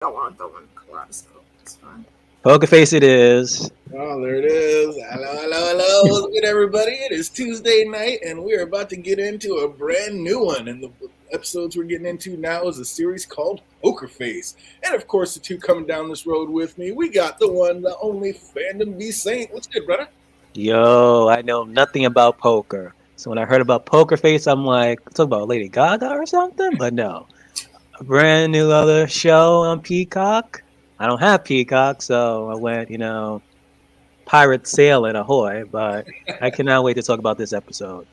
Don't want to throw in kaleidoscope. It's fine. Poker face it is. Oh, there it is. Hello, hello, hello. What's good, everybody? It is Tuesday night, and we're about to get into a brand new one. And the episodes we're getting into now is a series called Poker Face. And of course, the two coming down this road with me, we got the one, the only Fandom B Saint. What's good, brother? Yo, I know nothing about poker. So when I heard about Poker Face, I'm like, talk about Lady Gaga or something? But no. A brand new other show on Peacock. I don't have Peacock, so I went, pirate sailing ahoy, but I cannot wait to talk about this episode.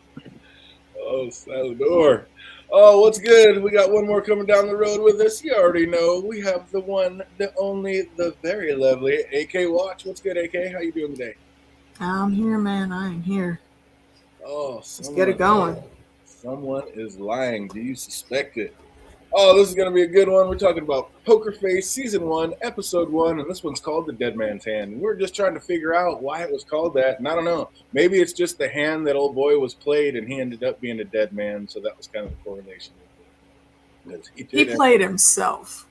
Oh, Salvador. Oh, what's good? We got one more coming down the road with us. You already know. We have the one, the only, the very lovely AK Watch. What's good, AK? How you doing today? I'm here, man. I am here. Oh, Let's get it going. Someone is lying. Do you suspect it? Oh, this is going to be a good one. We're talking about Poker Face Season 1, Episode 1, and this one's called The Dead Man's Hand. And we're just trying to figure out why it was called that. And I don't know. Maybe it's just the hand that old boy was played and he ended up being a dead man. So that was kind of the correlation with it. He played himself.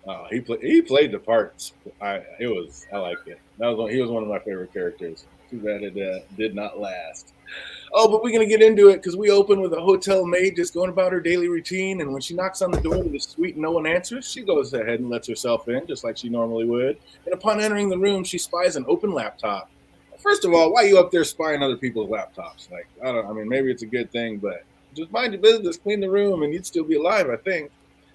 Oh, he played the parts. I liked it. He was one of my favorite characters. Too bad it did not last. Oh, but we're going to get into it because we open with a hotel maid just going about her daily routine. And when she knocks on the door to the suite and no one answers, she goes ahead and lets herself in just like she normally would. And upon entering the room, she spies an open laptop. First of all, why are you up there spying other people's laptops? Like, maybe it's a good thing, but just mind your business, clean the room, and you'd still be alive, I think.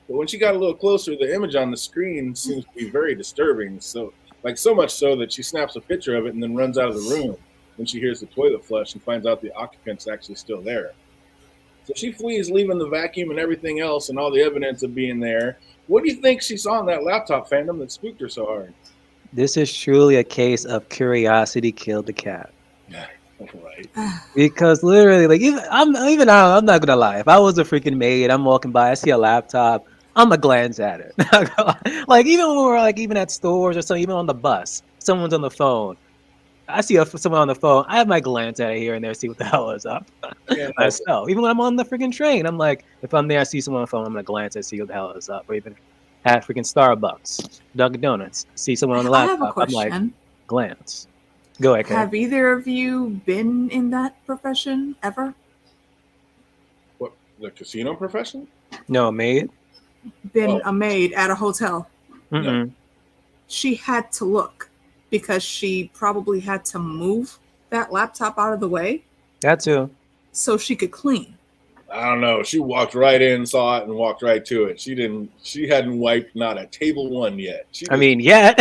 But when she got a little closer, the image on the screen seems to be very disturbing. So much so that she snaps a picture of it and then runs out of the room. When she hears the toilet flush and finds out the occupant's actually still there. So she flees, leaving the vacuum and everything else and all the evidence of being there. What do you think she saw in that laptop, Fandom, that spooked her so hard? This is truly a case of curiosity killed the cat. Right. Because literally, like, I'm not gonna lie. If I was a freaking maid, I'm walking by, I see a laptop, I'm gonna glance at it. Like, even when we're like even at stores or something, even on the bus, someone's on the phone. I see someone on the phone. I might glance at it here and there, see what the hell is up. Myself, even when I'm on the freaking train, I'm like, if I'm there, I see someone on the phone, I'm gonna glance and see what the hell is up. Or even at freaking Starbucks, Dunkin' Donuts, see someone on the I have a laptop, I'm question. like, glance. Go ahead. Have either of you been in that profession ever? What, the casino profession? No, maid. Been a maid at a hotel? Mm-mm. She had to look because she probably had to move that laptop out of the way. That too. So she could clean. I don't know. She walked right in, saw it, and walked right to it. She hadn't wiped not a table one yet. Yet.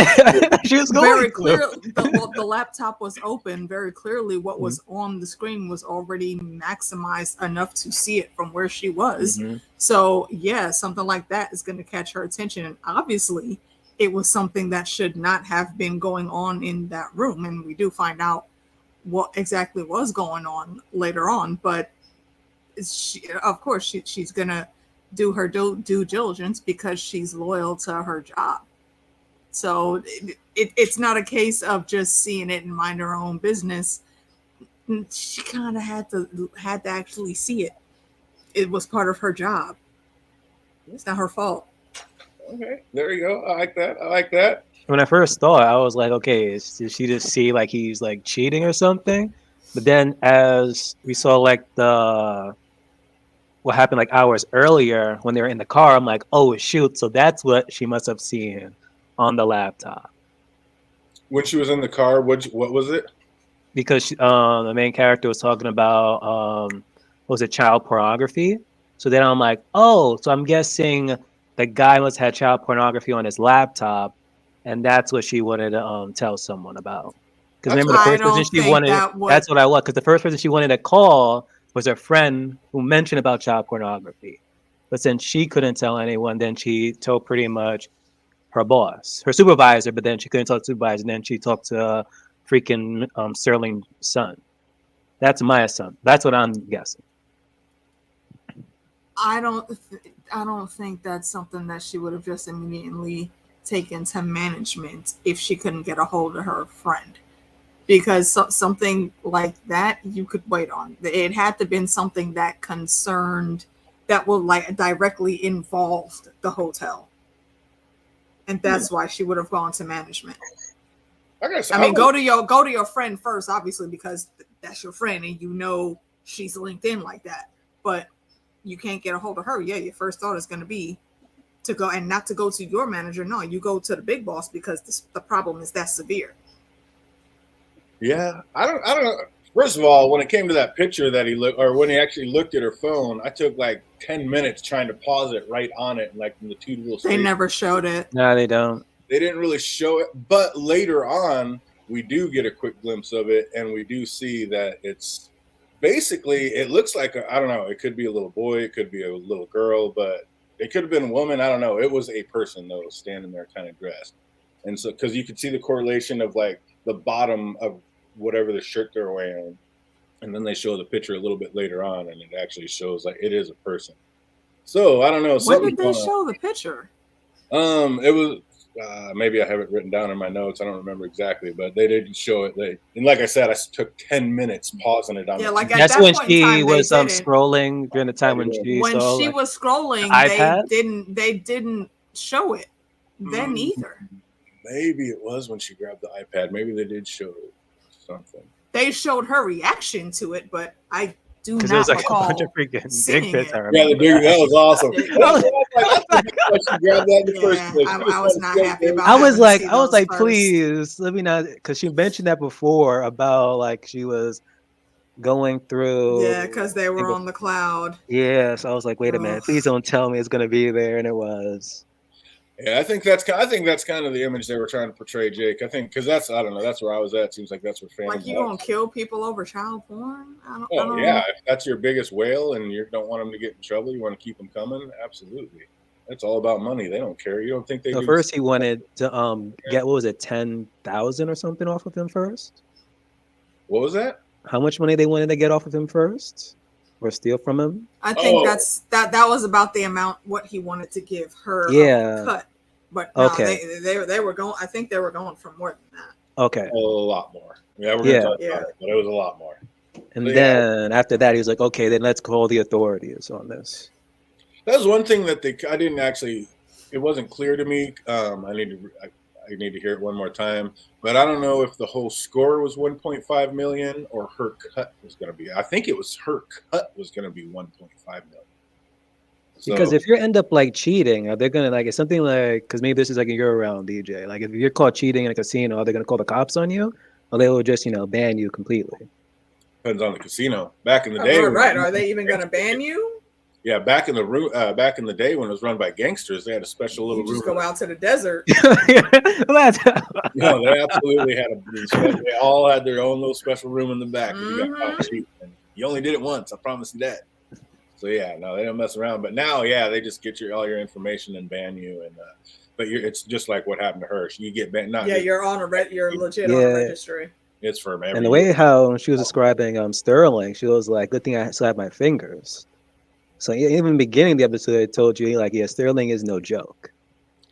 She was going very clearly. The laptop was open. Very clearly, what was on the screen was already maximized enough to see it from where she was. Mm-hmm. So, yeah, something like that is going to catch her attention. And obviously, it was something that should not have been going on in that room. And we do find out what exactly was going on later on. But of course, she's going to do her due diligence because she's loyal to her job. So it's not a case of just seeing it and mind her own business. She kind of had to actually see it. It was part of her job. It's not her fault. Okay, there you go. I like that. When I first saw it, I was like, okay, did she just see like he's like cheating or something? But then as we saw like what happened like hours earlier when they were in the car, I'm like, oh shoot, so that's what she must have seen on the laptop. When she was in the car, what was it? Because the main character was talking about was it child pornography? So then I'm like, oh, so I'm guessing the guy must have child pornography on his laptop, and that's what she wanted to tell someone about. Because remember, the first person she wanted, that's what I was. Because the first person she wanted to call was her friend who mentioned about child pornography. But since she couldn't tell anyone, then she told pretty much her boss, her supervisor, but then she couldn't talk to the supervisor, and then she talked to freaking Sterling's son. That's my assumption. That's what I'm guessing. I don't think that's something that she would have just immediately taken to management if she couldn't get a hold of her friend. Because something like that you could wait on. It had to have been something that concerned, that will like directly involved the hotel. and that's why she would have gone to management. I mean, go to your friend first, obviously, because that's your friend, and you know she's linked in like that. But you can't get a hold of her. Yeah, your first thought is going to be to go, and not to go to your manager. No, you go to the big boss because the problem is that severe. Yeah, I don't know. First of all, when it came to that picture that he looked, or when he actually looked at her phone, I took like 10 minutes trying to pause it right on it, like in the two little. They never showed it. No, they don't. They didn't really show it, but later on, we do get a quick glimpse of it, and we do see that it's basically, it looks like, I don't know, it could be a little boy, it could be a little girl, but it could have been a woman. I don't know. It was a person, though, standing there kind of dressed. And so, because you could see the correlation of like the bottom of whatever the shirt they're wearing. And then they show the picture a little bit later on, and it actually shows like it is a person. So I don't know. When did they show the picture? It was maybe I have it written down in my notes. I don't remember exactly, but they did show it. And like I said, I took 10 minutes pausing it on. Yeah, like that's that when point she was scrolling during the time when she was scrolling. They didn't show it then either. Maybe it was when she grabbed the iPad. Maybe they did show something. They showed her reaction to it, but I do not was like recall a bunch of freaking dick pics. Yeah, the big, that was awesome. She grabbed that in the first place. I was not happy about. I was like, please let me not, because she mentioned that before about like she was going through. Yeah, because they were on the cloud. Yeah, so I was like, wait a minute, please don't tell me it's gonna be there, and it was. Yeah, I think that's kind of the image they were trying to portray, Jake. I think because that's, I don't know, that's where I was at. Seems like that's where fans like, you gonna kill people over child porn? I don't yeah, know. if that's your biggest whale and you don't want them to get in trouble, you want to keep them coming. Absolutely, it's all about money. They don't care. You don't think they? So first, he wanted to get, what was it, 10,000 or something off of him first. What was that? How much money they wanted to get off of him first, or steal from him? I think that was about the amount what he wanted to give her. Yeah. Cut. But no, they were going. I think they were going for more than that. Okay. A lot more. Yeah, we're gonna talk about it, but it was a lot more. And then after that, he was like, "Okay, then let's call the authorities on this." That was one thing that I didn't actually. It wasn't clear to me. I need to hear it one more time. But I don't know if the whole score was 1.5 million or her cut was going to be. I think it was her cut was going to be 1.5 million. So, because if you end up like cheating, are they gonna like, it's something like, because maybe this is like a year-round DJ. Like if you're caught cheating in a casino, are they gonna call the cops on you, or they will just ban you completely? Depends on the casino. Back in the day, right? Are they even gonna ban you? Yeah, back in the day when it was run by gangsters, they had a special little room. Just go out to the desert. No, they absolutely had they all had their own little special room in the back. You got caught cheating. You only did it once. I promise you that. So yeah, no, they don't mess around. But now, yeah, they just get all your information and ban you. And but it's just like what happened to her. You get banned. You're on you're legit on a registry. It's for every. And the way how she was describing Sterling, she was like, "Good thing I still have my fingers." So even in the beginning of the episode, I told you like, yeah, Sterling is no joke.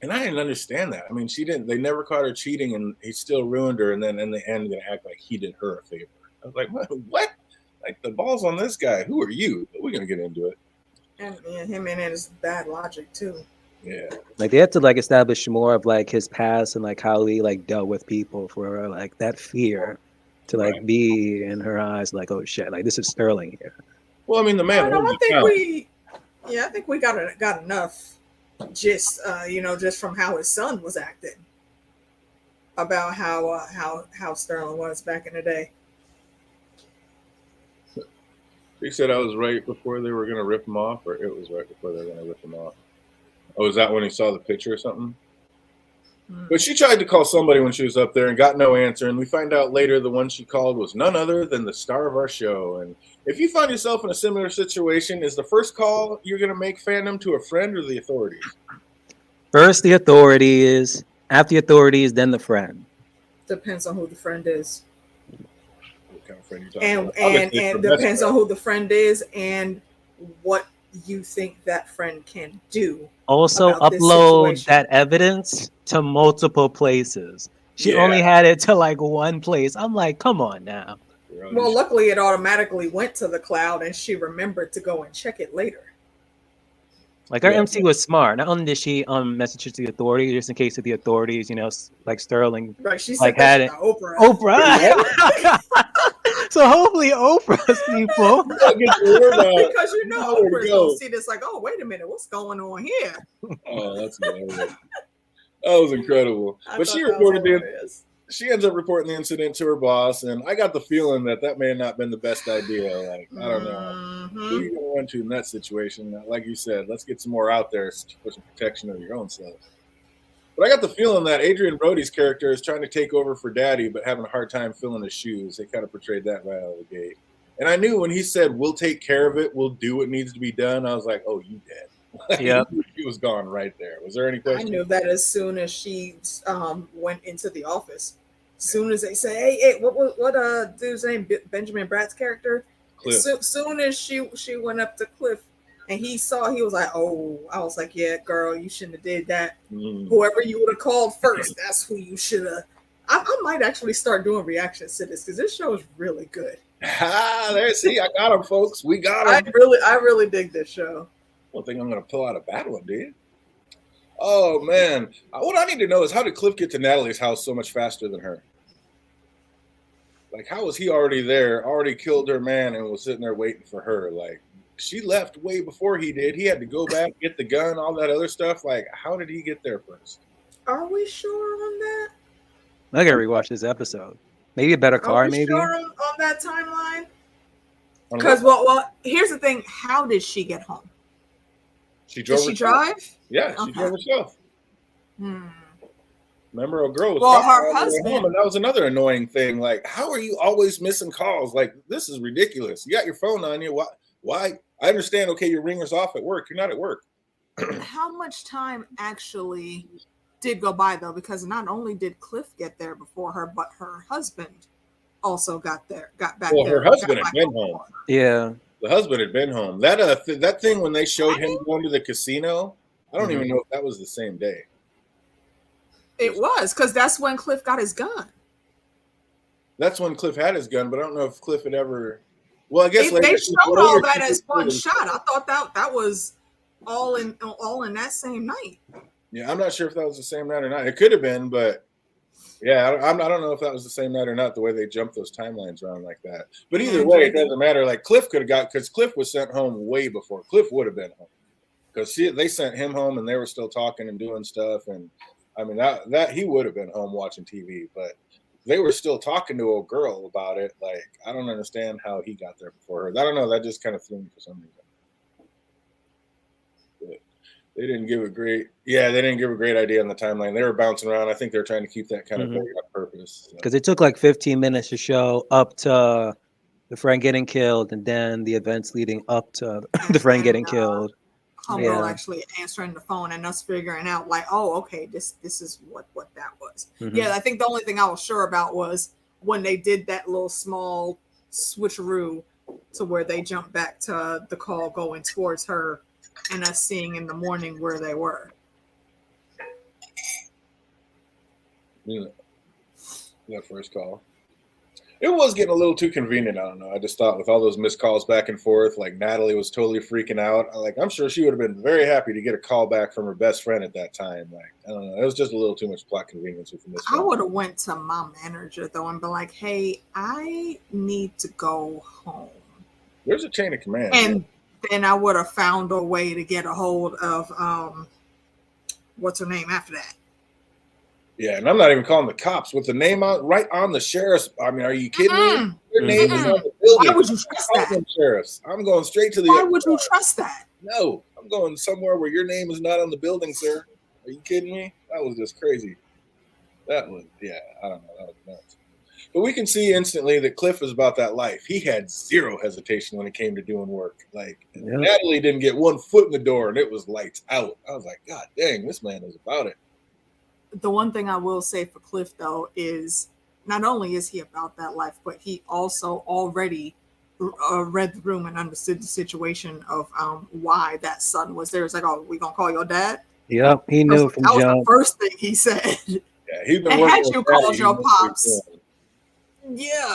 And I didn't understand that. I mean, they never caught her cheating, and he still ruined her. And then in the end, gonna act like he did her a favor. I was like, what? Like, the ball's on this guy. Who are you? But we're gonna get into it. And him and his bad logic too. Yeah. Like they had to like establish more of like his past and like how he like dealt with people for like that fear to like be in her eyes like, oh shit, like this is Sterling here. Well, I mean, the man. I think we got enough. Just just from how his son was acting about how Sterling was back in the day. He said I was right before they were going to rip him off, or it was right before they were going to rip him off. Oh, was that when he saw the picture or something? But she tried to call somebody when she was up there and got no answer. And we find out later the one she called was none other than the star of our show. And if you find yourself in a similar situation, is the first call you're going to make fandom to a friend or the authorities? First the authorities, after the authorities, then the friend. Depends on who the friend is. What kind of friend you're talking about? And depends on who the friend is and what you think that friend can do. Also upload that evidence to multiple places. She only had it to like one place. I'm like, come on now. Well, luckily it automatically went to the cloud and she remembered to go and check it later. Like our Yeah. MC was smart. Not only did she message to the authorities, just in case of the authorities, like Sterling, Right. She like said that had shit it. to Oprah. Oprah. So hopefully Oprah's people. Get the word out. Because You know where to Oprah's go. gonna see this like, oh, wait a minute, what's going on here? Oh, that's hilarious. That was incredible. But she reported she ends up reporting the incident to her boss, and I got the feeling that may have not been the best idea. Like, I don't know. Who are you going to run to in that situation? Like you said, let's get some more out there for some protection of your own self. But I got the feeling that Adrian Brody's character is trying to take over for Daddy, but having a hard time filling his shoes. They kind of portrayed that right out of the gate. And I knew when he said, "We'll take care of it, we'll do what needs to be done," I was like, "Oh, you dead." Yep. He was gone right there. Was there any question? I knew that as soon as she went into the office. As soon as they say, "Hey, what dude's name? Benjamin Bratt's character." Cliff. Soon as she went up to Cliff, and he was like, "Oh," I was like, "Yeah, girl, you shouldn't have did that. Whoever you would have called first, that's who you should have." I might actually start doing reactions to this because this show is really good. See, I got him, folks. We got him. I really dig this show. I don't think I'm going to pull out a bad one, dude. Oh, man. What I need to know is how did Cliff get to Natalie's house so much faster than her? Like, how was he already there, already killed her man, and was sitting there waiting for her? Like, she left way before he did. He had to go back, get the gun, all that other stuff. Like, how did he get there first? Are we sure on that? I gotta rewatch this episode. Maybe a better car, maybe. Sure on that timeline? Because well, here's the thing. How did she get home? Did she drive? Yeah, she drove herself. Remember, a girl was her husband. Home, and that was another annoying thing. Like, how are you always missing calls? Like, this is ridiculous. You got your phone on you. Why? I understand. Okay, your ringer's off at work. You're not at work. How much time actually did go by though? Because not only did Cliff get there before her, but her husband also got back there. Well, her husband had been home. Yeah. The husband had been home. That thing when they showed him going to the casino, I don't even know if that was the same day. It was, because that's when Cliff got his gun. That's when Cliff had his gun, but I don't know if Cliff had ever. Well, I guess they showed all that as one shot. I thought that was all in that same night. Yeah, I'm not sure if that was the same night or not. It could have been, but yeah, I don't know if that was the same night or not. The way they jumped those timelines around like that, but either way, it doesn't matter. Like Cliff could have got, because Cliff was sent home way before. Cliff would have been home because they sent him home and they were still talking and doing stuff. And I mean that he would have been home watching TV, but they were still talking to a girl about it. Like, I don't understand how he got there before her. I don't know. That just kind of threw me for some reason. But they didn't give a great idea on the timeline. They were bouncing around. I think they're trying to keep that kind of vague on purpose. Because it took like 15 minutes to show up to the friend getting killed, and then the events leading up to the friend getting killed. Homegirl actually answering the phone and us figuring out like, oh, okay, this is what that was. Yeah, I think the only thing I was sure about was when they did that little small switcheroo to where they jumped back to the call going towards her and us seeing in the morning where they were. Yeah. That first call. It was getting a little too convenient. I don't know. I just thought with all those missed calls back and forth, like Natalie was totally freaking out. I'm sure she would have been very happy to get a call back from her best friend at that time. Like, I don't know. It was just a little too much plot convenience with this. I would have went to my manager though and be like, "Hey, I need to go home." There's a chain of command. And then I would have found a way to get a hold of what's her name after that. Yeah, and I'm not even calling the cops with the name right on the sheriff's. I mean, are you kidding me? Your name is on the building. Why would you trust that? Sheriffs. I'm going straight to the. Why would you trust that? No, I'm going somewhere where your name is not on the building, sir. Are you kidding me? That was just crazy. That was, yeah, I don't know. That was nuts. But we can see instantly that Cliff is about that life. He had zero hesitation when it came to doing work. Like, Natalie didn't get one foot in the door, and it was lights out. I was like, God dang, this man is about it. The one thing I will say for Cliff, though, is not only is he about that life, but he also already read the room and understood the situation of why that son was there. It's like, oh, we gonna call your dad? Yep, he knew from jump. That was the first thing he said. Yeah, he's been and had you called your pops,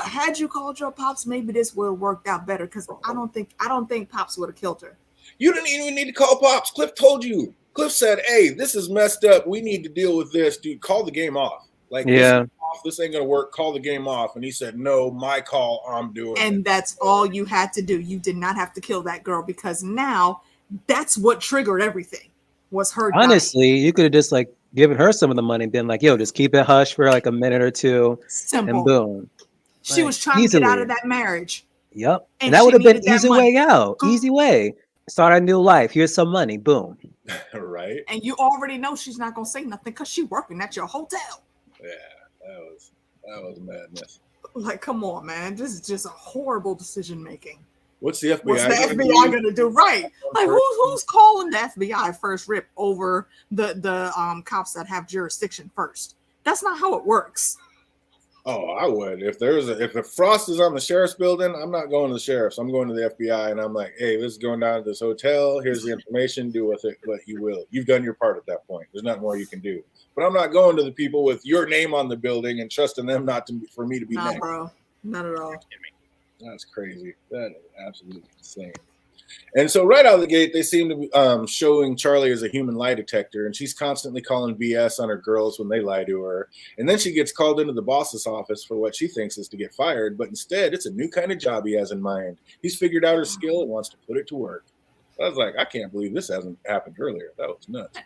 had you called your pops, maybe this would have worked out better. Because I don't think pops would have killed her. You didn't even need to call Pops. Cliff told you. Cliff said, hey, this is messed up. We need to deal with this. Dude, call the game off. Like, Yeah. this ain't going to work. Call the game off. And he said, no, my call. I'm doing it. And that's all you had to do. You did not have to kill that girl because now that's what triggered everything was her Honestly, you could have just like given her some of the money and been like, yo, just keep it hush for like a minute or two. Simple. And boom. She Like, was trying to easily. get out of that marriage. Yep. And And that she would have been needed that easy money. way out. Easy way. Start a new life. Here's some money. Boom. Right. And you already know she's not gonna say nothing because she's working at your hotel. Yeah, that was madness. Like, come on, man. This is just a horrible decision making. What's the FBI? What's the FBI gonna do? Right. Like who's calling the FBI first rip over the cops that have jurisdiction first? That's not how it works. Oh, I would. If the Frost is on the sheriff's building, I'm not going to the sheriff's. I'm going to the FBI, and I'm like, hey, this is going down to this hotel. Here's the information. Do with it what you will. You've done your part at that point. There's nothing more you can do. But I'm not going to the people with your name on the building and trusting them for me to be next. Bro, not at all. That's crazy. That is absolutely insane. And so right out of the gate, they seem to be showing Charlie as a human lie detector, and she's constantly calling BS on her girls when they lie to her. And then she gets called into the boss's office for what she thinks is to get fired, but instead it's a new kind of job he has in mind. He's figured out her skill and wants to put it to work. I was like, I can't believe this hasn't happened earlier. That was nuts.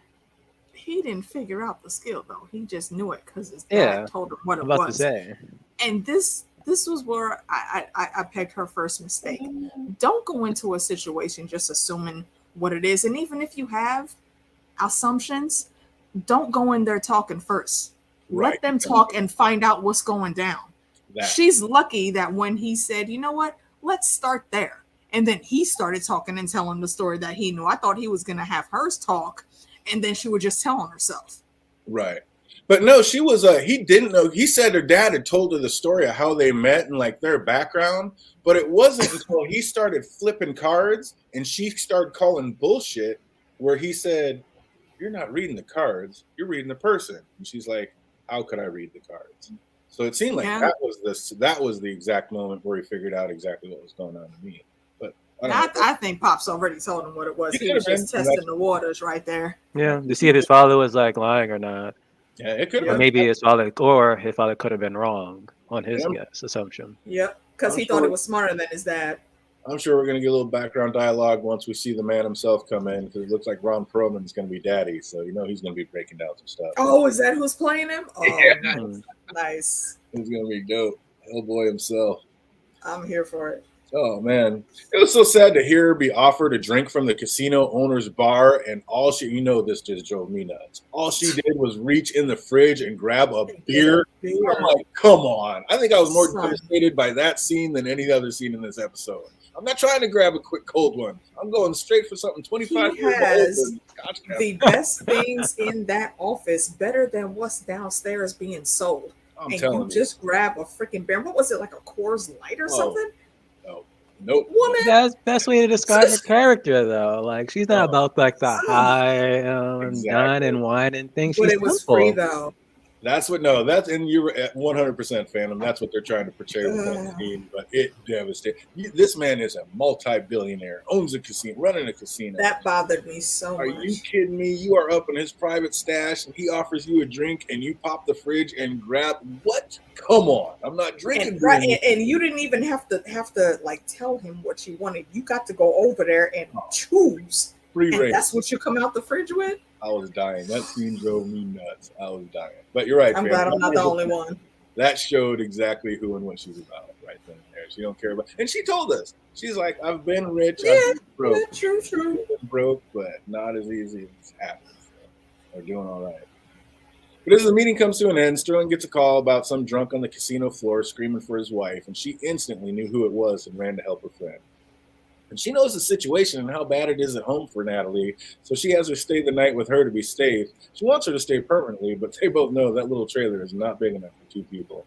He didn't figure out the skill though. He just knew it because his dad told him what it was. To say. And this was where I pegged her first mistake. Don't go into a situation just assuming what it is. And even if you have assumptions, don't go in there talking first. Right. Let them talk and find out what's going down. She's lucky that when he said, you know what, let's start there. And then he started talking and telling the story that he knew. I thought he was going to have hers talk, and then she would just tell on herself. Right. But no, she was, he didn't know. He said her dad had told her the story of how they met and like their background. But it wasn't until he started flipping cards and she started calling bullshit where he said, you're not reading the cards, you're reading the person. And she's like, how could I read the cards? So it seemed like that was the exact moment where he figured out exactly what was going on to me. But I think Pops already told him what it was. He was just testing the waters right there. Yeah, to see if his father was like lying or not. Yeah, it could have been. Maybe his father could have been wrong on his assumption. Yep, because he thought he was smarter than his dad. I'm sure we're going to get a little background dialogue once we see the man himself come in, because it looks like Ron Perlman's going to be daddy, so you know he's going to be breaking down some stuff. Oh, is that who's playing him? Oh, yeah. Nice. He's going to be dope. Hellboy himself. I'm here for it. Oh, man. It was so sad to hear her be offered a drink from the casino owner's bar, and this just drove me nuts. All she did was reach in the fridge and grab a beer. I'm like, come on. I think I was more devastated by that scene than any other scene in this episode. I'm not trying to grab a quick cold one. I'm going straight for something 25 years old. The best things in that office, better than what's downstairs being sold. I'm telling you. Just grab a freaking beer. What was it, like a Coors Light or something? Nope. Woman. That's the best way to describe her character, though. Like, she's not about like the high dine and wine and things. But it was free, though. And you're at 100% Phantom. That's what they're trying to portray with that scene, but it devastated. This man is a multi-billionaire, owns a casino, running a casino. That bothered me so much. Are you kidding me? You are up in his private stash, and he offers you a drink, and you pop the fridge and grab what? Come on, I'm not drinking. And you didn't even have to like tell him what you wanted. You got to go over there and choose. And that's what you come out the fridge with. I was dying. That scene drove me nuts. I was dying. But you're right. I'm glad I'm not the only one. That showed exactly who and what she's about right then and there. She don't care about. And she told us. She's like, I've been rich. I've been broke. True. I've been broke, but not as easy as it happens. So we're doing all right. But as the meeting comes to an end, Sterling gets a call about some drunk on the casino floor screaming for his wife, and she instantly knew who it was and ran to help her friend. And she knows the situation and how bad it is at home for Natalie, so she has her stay the night with her to be safe. She wants her to stay permanently, but they both know that little trailer is not big enough for two people.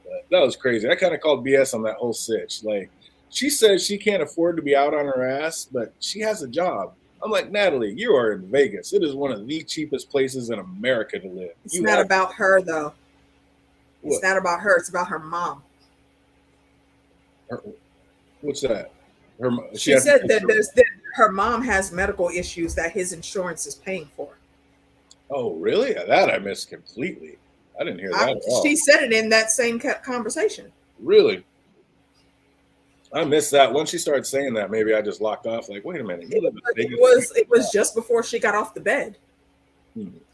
But that was crazy. I kind of called BS on that whole sitch. Like, she says she can't afford to be out on her ass, but she has a job. I'm like, Natalie, you are in Vegas. It is one of the cheapest places in America to live. It's not about her, though. It's not about her. It's about her mom. What's that? She said that her mom has medical issues that his insurance is paying for. Oh, really? That I missed completely. I didn't hear that at all. She said it in that same conversation. Really? I missed that. Once she started saying that, maybe I just locked off. Like, wait a minute. It was just before she got off the bed.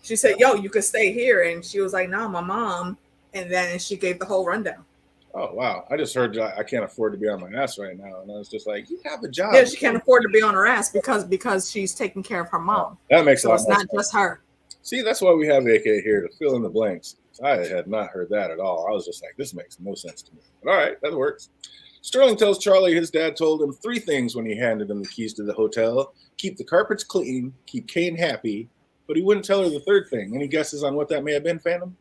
She said, "Yo, you could stay here," and she was like, "No, my mom." And then she gave the whole rundown. Oh wow! I just heard I can't afford to be on my ass right now, and I was just like, "You have a job." Yeah, she can't afford to be on her ass because she's taking care of her mom. That makes so it's not just her. See, that's why we have AK here to fill in the blanks. I had not heard that at all. I was just like, this makes no sense to me. But all right, that works. Sterling tells Charlie his dad told him 3 things when he handed him the keys to the hotel: keep the carpets clean, keep Kane happy. But he wouldn't tell her the 3rd thing. Any guesses on what that may have been, Phantom?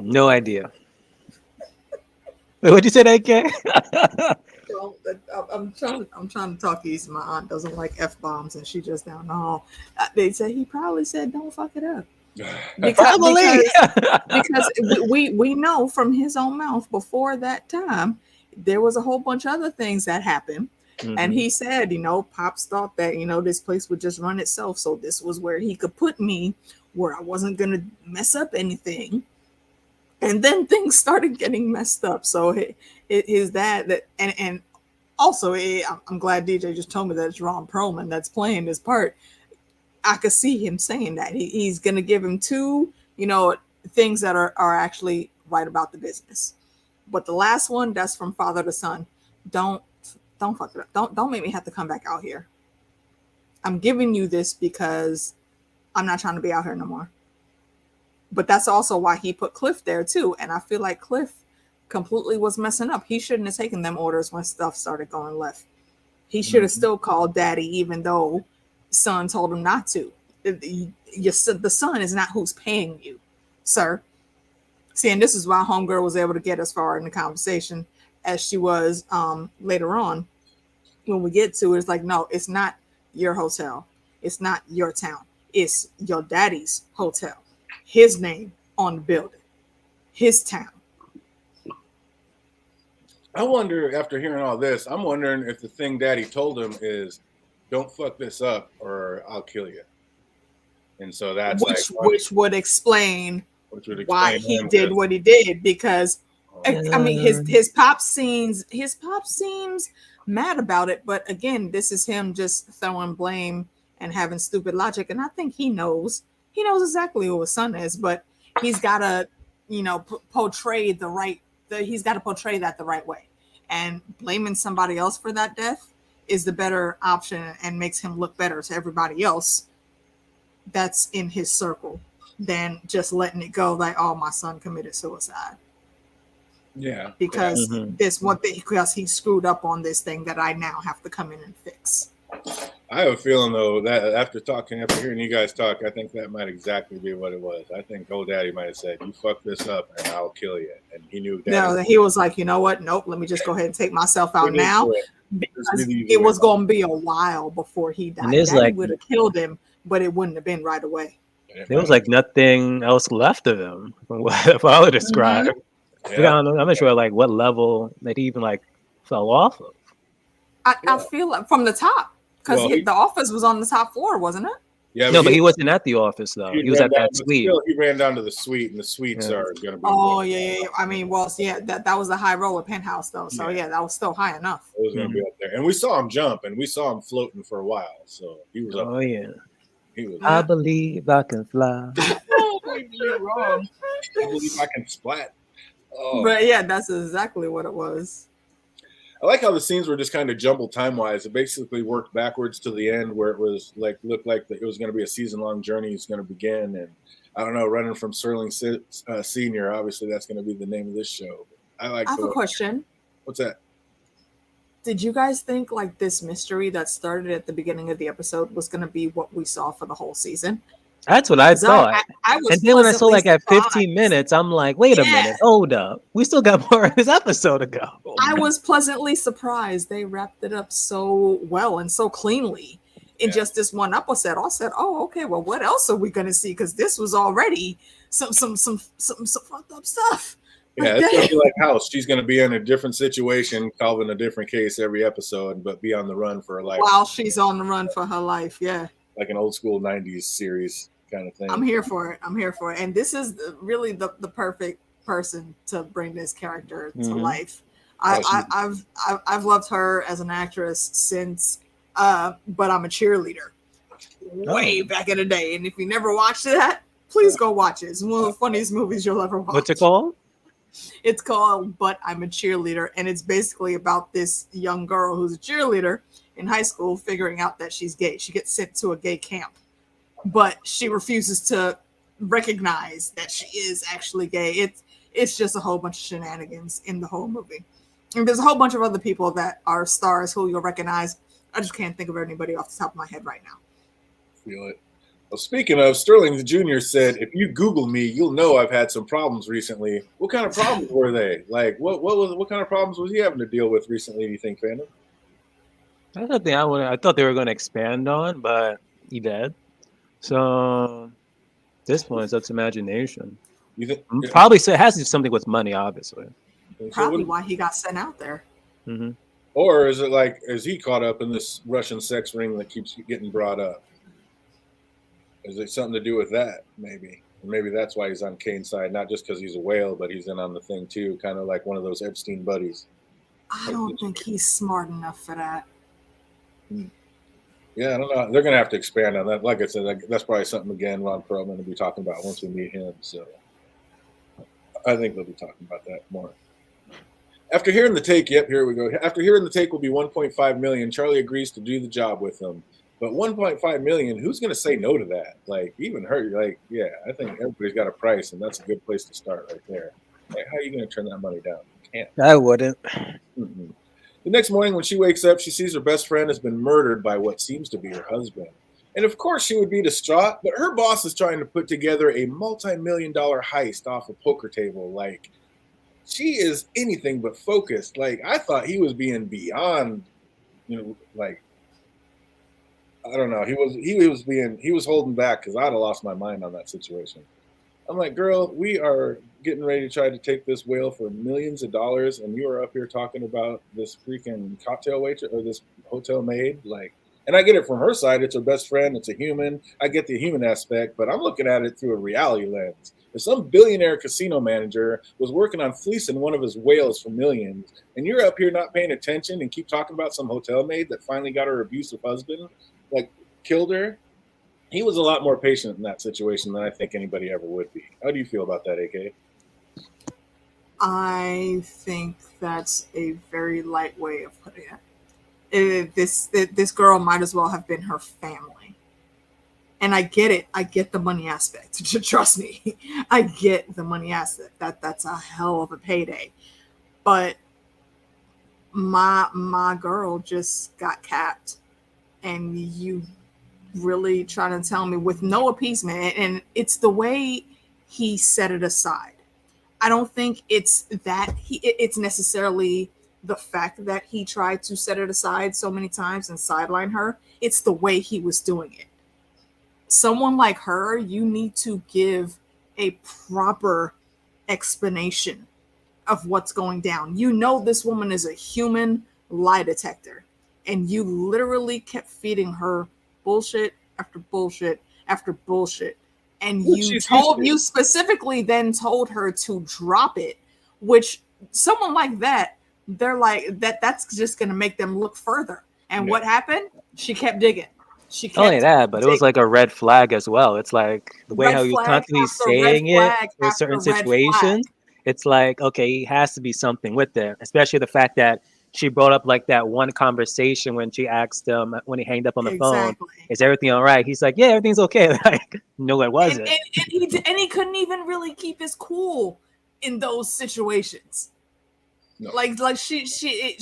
No idea. What'd you say, AK? I'm trying to talk easy. My aunt doesn't like F-bombs, and she just don't know. They said he probably said, "Don't fuck it up," because we know from his own mouth before that time there was a whole bunch of other things that happened. And he said, Pops thought that, this place would just run itself. So this was where he could put me where I wasn't going to mess up anything. And then things started getting messed up. So it is that and also I'm glad DJ just told me that it's Ron Perlman that's playing this part. I could see him saying that he's going to give him 2, things that are actually right about the business. But the last one, that's from father to son. Don't fuck it up. Don't make me have to come back out here. I'm giving you this because I'm not trying to be out here no more. But that's also why he put Cliff there too. And I feel like Cliff completely was messing up. He shouldn't have taken them orders when stuff started going left. He should have still called daddy, even though son told him not to. The son is not who's paying you, sir. See, and this is why homegirl was able to get as far in the conversation as she was later on. When we get to it, it's like, no, it's not your hotel. It's not your town. It's your daddy's hotel. His name on the building. His town. I wonder, after hearing all this, I'm wondering if the thing daddy told him is, don't fuck this up or I'll kill you. And so that's which would explain why he did what he did, because I mean his pop seems mad about it, but again, this is him just throwing blame and having stupid logic, and I think he knows exactly who his son is, but he's got to portray that the right way, and blaming somebody else for that death is the better option and makes him look better to everybody else that's in his circle than just letting it go like, oh, my son committed suicide. Yeah, because this one thing, because he screwed up on this thing that I now have to come in and fix. I have a feeling though that after hearing you guys talk, I think that might exactly be what it was. I think old daddy might have said, "You fuck this up and I'll kill you," and he knew. No, he was like, you know what? Nope. Let me just go ahead and take myself out now, because it was going to be a while before he died. Daddy would have killed him, but it wouldn't have been right away. There was like nothing else left of him from what Father described. Yeah. I'm not sure like what level that he even like fell off of. I feel like from the top, because the office was on the top floor, wasn't it? Yeah, but he wasn't at the office though. He was at that suite. He ran down to the suite, and the suites are going to be. Oh yeah. I mean, that was the high roller penthouse though. So that was still high enough. It was going to be up there, and we saw him jump, and we saw him floating for a while. So he was up. Oh yeah. He was. I believe I can fly. You're wrong. I believe I can splat. Oh. But yeah, that's exactly what it was. I like how the scenes were just kind of jumbled time-wise. It basically worked backwards to the end, where it was like looked like it was going to be a season-long journey. It's going to begin, and I don't know, running from Sterling Senior. Obviously, that's going to be the name of this show. I have a question. What's that? Did you guys think like this mystery that started at the beginning of the episode was going to be what we saw for the whole season? That's what I thought. I was and then when I saw like surprised. at 15 minutes, I'm like, wait a minute, hold up. We still got more of this episode to go. I was pleasantly surprised. They wrapped it up so well and so cleanly in just this one episode. I said, oh, okay, well, what else are we going to see? Because this was already some fucked up stuff. Yeah, it's gonna be like House. She's gonna be in a different situation, solving a different case every episode, but be on the run for her life. While she's on the run for her life, yeah. Like an old school '90s series kind of thing. I'm here for it. And this is really the perfect person to bring this character to life. I've loved her as an actress since But I'm a Cheerleader. Way back in the day. And if you never watched that, please go watch it. It's one of the funniest movies you'll ever watch. What's it called? It's called But I'm a Cheerleader. And it's basically about this young girl who's a cheerleader in high school figuring out that she's gay. She gets sent to a gay camp, but she refuses to recognize that she is actually gay. It's just a whole bunch of shenanigans in the whole movie. And there's a whole bunch of other people that are stars who you'll recognize. I just can't think of anybody off the top of my head right now. Feel it. Well, speaking of, Sterling Jr. said, if you Google me, you'll know I've had some problems recently. What kind of problems were they? Like, what kind of problems was he having to deal with recently, do you think, Phantom? That's the thing I thought they were going to expand on, but he did. So this one is up to imagination. You think? Probably so it has to do something with money, obviously. Probably why he got sent out there. Mm-hmm. Or is it like, is he caught up in this Russian sex ring that keeps getting brought up? Is it something to do with that, maybe? And maybe that's why he's on Kane's side, not just because he's a whale, but he's in on the thing too, kind of like one of those Epstein buddies. I don't think he's smart enough for that. Yeah, I don't know. They're going to have to expand on that. Like I said, that's probably something, again, Ron Perlman will be talking about once we meet him. So I think they'll be talking about that more. After hearing the take, yep, here we go. After hearing the take will be $1.5 million, Charlie agrees to do the job with them. But $1.5 million, who's going to say no to that? Like, even her, like, yeah, I think everybody's got a price, and that's a good place to start right there. Like, how are you going to turn that money down? You can't. I wouldn't. Mm-hmm. The next morning when she wakes up, she sees her best friend has been murdered by what seems to be her husband. And of course she would be distraught, but her boss is trying to put together a multi-million-dollar heist off a poker table. Like, she is anything but focused. Like, I thought he was being beyond, like, I don't know. He was holding back because I'd have lost my mind on that situation. I'm like, girl, we are getting ready to try to take this whale for millions of dollars, and you are up here talking about this freaking cocktail waitress or this hotel maid. Like, and I get it from her side. It's her best friend. It's a human. I get the human aspect, but I'm looking at it through a reality lens. If some billionaire casino manager was working on fleecing one of his whales for millions, and you're up here not paying attention and keep talking about some hotel maid that finally got her abusive husband, like, killed her, he was a lot more patient in that situation than I think anybody ever would be. How do you feel about that, AK? I think that's a very light way of putting it. This girl might as well have been her family. And I get it. I get the money aspect. Trust me. I get the money aspect. That's a hell of a payday. But my girl just got capped. And you really trying to tell me with no appeasement, and it's the way he set it aside. I don't think it's that it's necessarily the fact that he tried to set it aside so many times and sideline her. It's the way he was doing it. Someone like her, you need to give a proper explanation of what's going down. You know, this woman is a human lie detector, and you literally kept feeding her bullshit after bullshit after bullshit. And you specifically then told her to drop it, which someone like that, they're like, that's just going to make them look further. And what happened? She kept digging. She kept only that, but it was like a red flag as well. It's like the way how he was constantly saying it for certain situations. It's like, okay, he has to be something with it, especially the fact that she brought up like that one conversation when she asked him when he hanged up on the phone, is everything all right? He's like, yeah, everything's okay. Like, no, it wasn't. And he couldn't even really keep his cool in those situations. No. Like she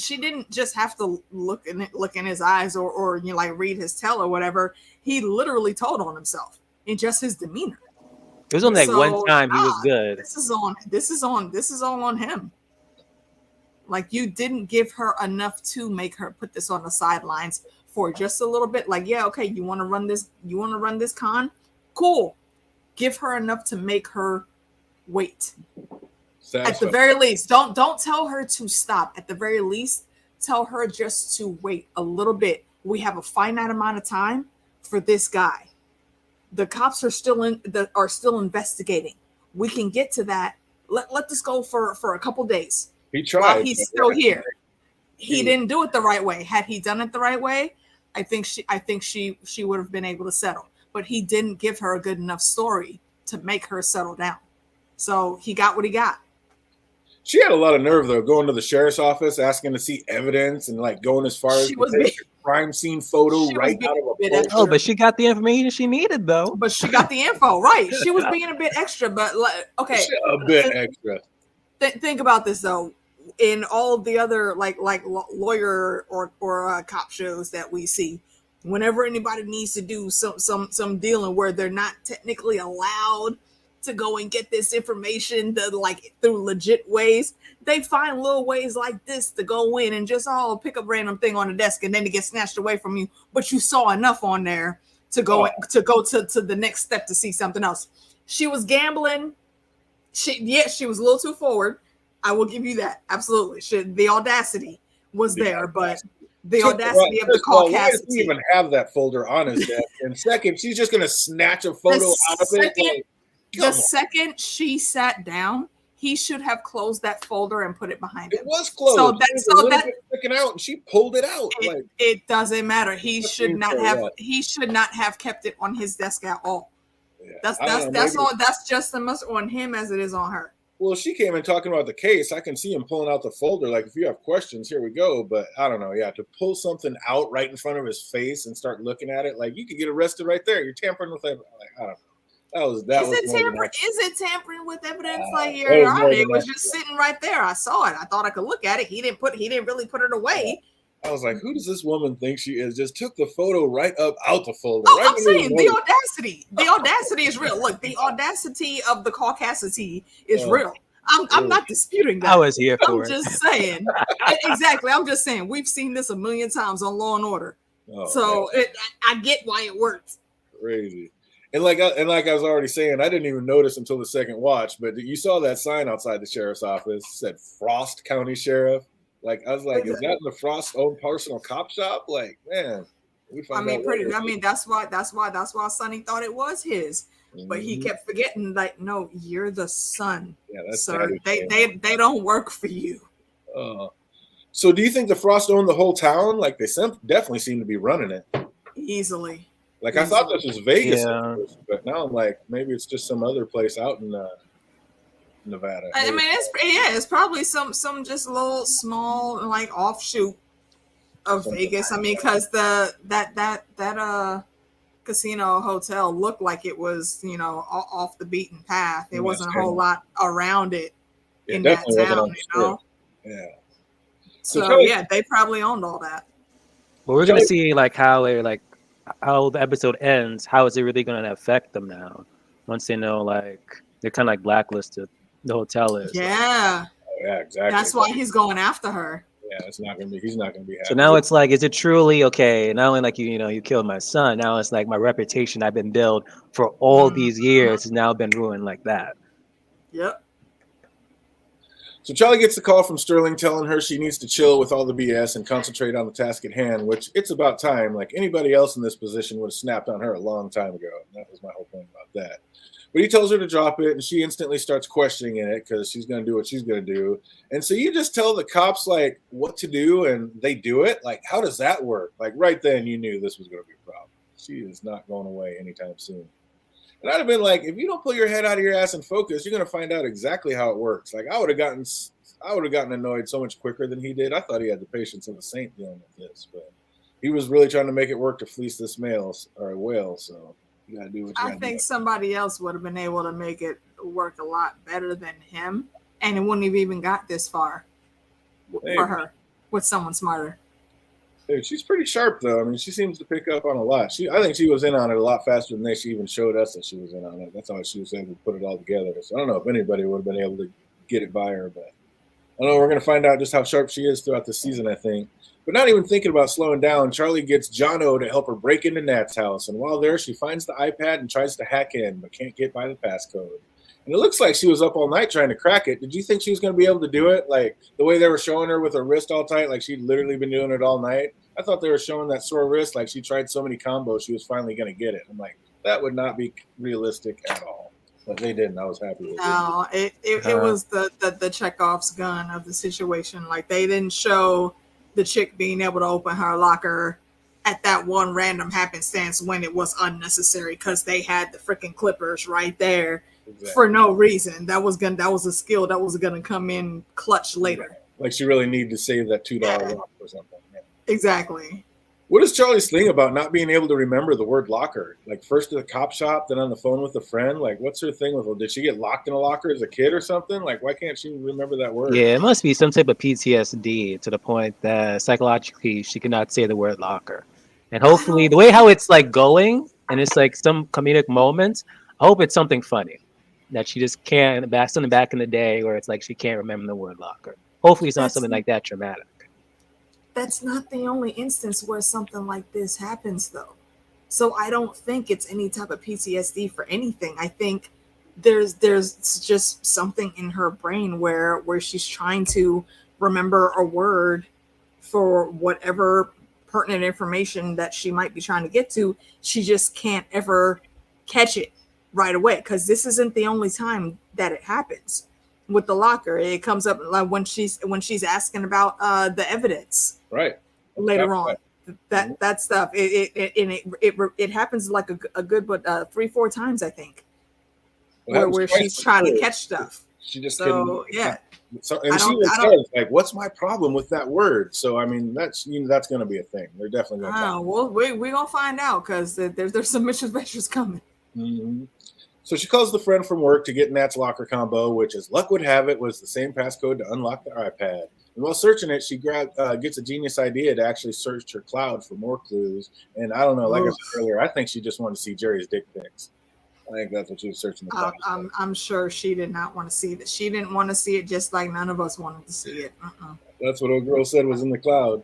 didn't just have to look in his eyes or like read his tell or whatever. He literally told on himself in just his demeanor. It was only like one time he was good. This is all on him. Like, you didn't give her enough to make her put this on the sidelines for just a little bit. Like, yeah, okay, you want to run this con? Cool. Give her enough to make her wait. At the very least, don't tell her to stop. At the very least, tell her just to wait a little bit. We have a finite amount of time for this guy. The cops are still investigating. We can get to that. Let this go for a couple days. He tried while he's still here. He didn't do it the right way. Had he done it the right way, I think she would have been able to settle. But he didn't give her a good enough story to make her settle down. So he got what he got. She had a lot of nerve, though, going to the sheriff's office, asking to see evidence, and like going as far as to take a crime scene photo right out of a poster. Oh, but she got the information she needed, though. But she got the info, right? She was being a bit extra, but okay, a bit extra. Think about this though. In all of the other like lawyer or cop shows that we see, whenever anybody needs to do some dealing where they're not technically allowed to go and get this information through legit ways, they find little ways like this to go in and just pick up random thing on the desk and then it gets snatched away from you. But you saw enough on there to go to the next step to see something else. She was gambling. She was a little too forward. I will give you that. Absolutely. The audacity was there, but the audacity of the caucasity. Why does he even have that folder on his desk? And second, she's just going to snatch a photo out of it. The second she sat down, he should have closed that folder and put it behind him. It was closed. So that sticking out, and she pulled it out. It doesn't matter. He should not have kept it on his desk at all. Yeah. That's just as much on him as it is on her. Well, she came in talking about the case. I can see him pulling out the folder. Like, if you have questions, here we go. But I don't know. Yeah, to pull something out right in front of his face and start looking at it, like you could get arrested right there. You're tampering with evidence. Like, I don't know. Is it tampering with evidence? It was just sitting right there. I saw it. I thought I could look at it. He didn't really put it away. I was like, who does this woman think she is? Just took the photo right up out the folder. Oh, I'm saying the audacity. The audacity is real. Look, the audacity of the caucasity is real. I'm not disputing that. I was here for it. I'm just saying. Exactly. I'm just saying. We've seen this a million times on Law and Order. I get why it works. Crazy. And like I was already saying, I didn't even notice until the second watch, but you saw that sign outside the sheriff's office said Frost County Sheriff. Like, I was like, is that in the Frost own personal cop shop? Like, man, that's why Sonny thought it was his. Mm-hmm. But he kept forgetting, like, no, you're the son. Yeah, that's sir. They don't work for you. So do you think the Frost owned the whole town? Like, they definitely seem to be running it. Easily. Like, I thought this was Vegas, but now I'm like, maybe it's just some other place out in Nevada. I mean, it's probably some just little small like offshoot of Vegas. I mean, because that casino hotel looked like it was off the beaten path. There wasn't a whole lot around it in that town, Yeah. So they probably owned all that. Well, we're gonna see how the episode ends. How is it really gonna affect them now? Once they know they're kind of blacklisted. The hotel is. Yeah. Yeah, exactly. That's why he's going after her. Yeah, he's not gonna be happy. So now it's like, is it truly okay? Not only you killed my son. Now it's like my reputation I've been built for all these years has now been ruined like that. Yep. So Charlie gets the call from Sterling telling her she needs to chill with all the BS and concentrate on the task at hand, which it's about time. Like, anybody else in this position would have snapped on her a long time ago. That was my whole point about that. But he tells her to drop it, and she instantly starts questioning it because she's going to do what she's going to do. And so you just tell the cops, what to do, and they do it? Like, how does that work? Like, right then, you knew this was going to be a problem. She is not going away anytime soon. And I'd have been like, if you don't pull your head out of your ass and focus, you're going to find out exactly how it works. Like, I would have gotten annoyed so much quicker than he did. I thought he had the patience of a saint dealing with this, but he was really trying to make it work to fleece this whale, so... You gotta do what you I think somebody else would have been able to make it work a lot better than him, and it wouldn't have even got this far for her with someone smarter. Dude, she's pretty sharp, though. I mean, she seems to pick up on a lot. I think she was in on it a lot faster than she even showed us that she was in on it. That's how she was able to put it all together. So I don't know if anybody would have been able to get it by her, but I don't know. We're going to find out just how sharp she is throughout the season, I think. But not even thinking about slowing down, Charlie gets Jono to help her break into Nat's house. And while there, she finds the iPad and tries to hack in, but can't get by the passcode. And it looks like she was up all night trying to crack it. Did you think she was going to be able to do it? Like the way they were showing her with her wrist all tight, like she'd literally been doing it all night. I thought they were showing that sore wrist like she tried so many combos she was finally going to get it. I'm like, that would not be realistic at all. But they didn't. I was happy with it. No, it was the Chekhov's gun of the situation. Like they didn't show the chick being able to open her locker at that one random happenstance when it was unnecessary because they had the freaking clippers right there for no reason. That was a skill that was gonna come in clutch later. Like she really needed to save that $2 lock or something. Yeah. Exactly. What is Charlie's thing about not being able to remember the word locker? Like first at the cop shop, then on the phone with a friend. Like what's her thing with her? Did she get locked in a locker as a kid or something? Like why can't she remember that word? Yeah, it must be some type of PTSD to the point that psychologically she cannot say the word locker. And hopefully the way how it's like going and it's like some comedic moments, I hope it's something funny that she just can't something back in the day where it's like she can't remember the word locker. Hopefully it's not something like that dramatic. That's not the only instance where something like this happens, though. So I don't think it's any type of PTSD for anything. I think there's just something in her brain where she's trying to remember a word for whatever pertinent information that she might be trying to get to. She just can't ever catch it right away because this isn't the only time that it happens with the locker. It comes up like when she's asking about the evidence. Right. Later on, that stuff it happens like a good 3-4 times I think, where she's trying to catch stuff. She just so yeah. So, and she would say like, "What's my problem with that word?" So I mean, that's going to be a thing. They're definitely going to. Well, we're gonna find out because there's some adventures coming. Mm-hmm. So she calls the friend from work to get Nat's locker combo, which, as luck would have it, was the same passcode to unlock the iPad. And while searching it, she gets a genius idea to actually search her cloud for more clues. And I don't know, like I said earlier, I think she just wanted to see Jerry's dick pics. I think that's what she was searching the cloud. I'm sure she did not want to see that. She didn't want to see it just like none of us wanted to see it. That's what old girl said was in the cloud.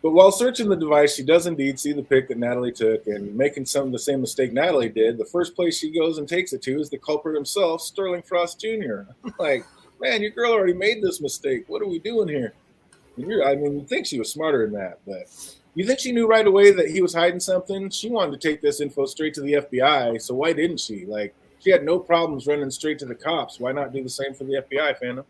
But while searching the device, she does indeed see the pic that Natalie took, and making some of the same mistake Natalie did, the first place she goes and takes it to is the culprit himself, Sterling Frost Jr. Like, man, your girl already made this mistake. What are we doing here? I mean, you'd think she was smarter than that, but you think she knew right away that he was hiding something? She wanted to take this info straight to the FBI, so why didn't she? Like, she had no problems running straight to the cops. Why not do the same for the FBI, Phantom?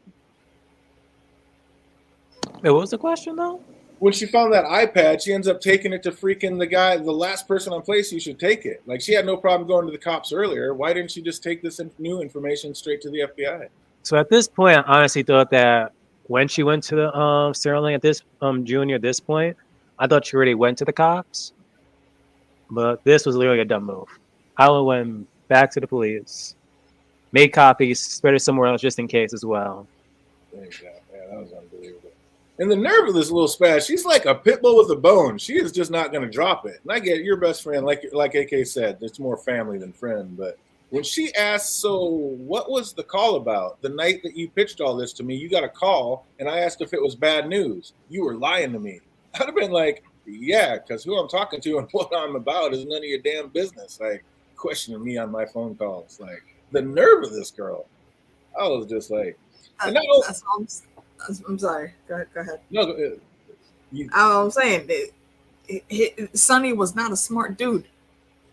Wait, what was the question, though? When she found that iPad, she ends up taking it to freaking the last person on place who should take it. Like, she had no problem going to the cops earlier. Why didn't she just take this new information straight to the FBI? So at this point, I honestly thought that when she went to the Sterling at this Junior at this point, I thought she already went to the cops. But this was literally a dumb move. I went back to the police, made copies, spread it somewhere else just in case as well. Exactly. Yeah, that was unbelievable. And the nerve of this little spaz, she's like a pit bull with a bone. She is just not going to drop it. And I get your best friend, like AK said, it's more family than friend. But when she asked, so what was the call about? The night that you pitched all this to me, you got a call, and I asked if it was bad news. You were lying to me. I'd have been like, yeah, because who I'm talking to and what I'm about is none of your damn business. Like, questioning me on my phone calls. Like, the nerve of this girl. I was just like, I'm sorry. Go ahead. No, I'm saying Sonny was not a smart dude.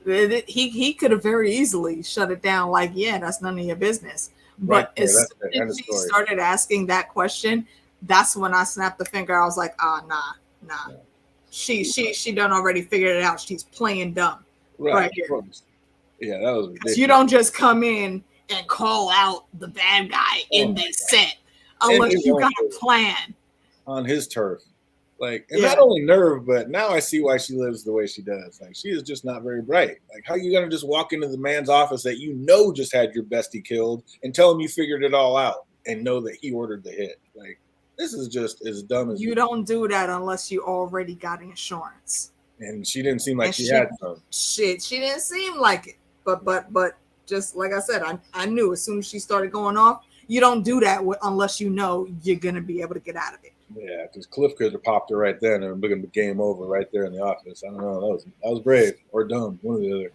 He could have very easily shut it down. Like, yeah, that's none of your business. But as soon as she started asking that question, that's when I snapped the finger. I was like, nah. She done already figured it out. She's playing dumb right here. Yeah, that was ridiculous. You don't just come in and call out the bad guy in the set. Unless you got a plan on his turf, like, and not only nerve, but now I see why she lives the way she does. Like, she is just not very bright. Like, how are you gonna just walk into the man's office that you know just had your bestie killed and tell him you figured it all out and know that he ordered the hit? Like, this is just as dumb as you don't do that unless you already got insurance. And she didn't seem like she had some. Shit, she didn't seem like it. But just like I said, I knew as soon as she started going off. You don't do that unless you know you're going to be able to get out of it. Yeah, because Cliff could have popped her right then and been game over right there in the office. I don't know. That was brave or dumb, one or the other.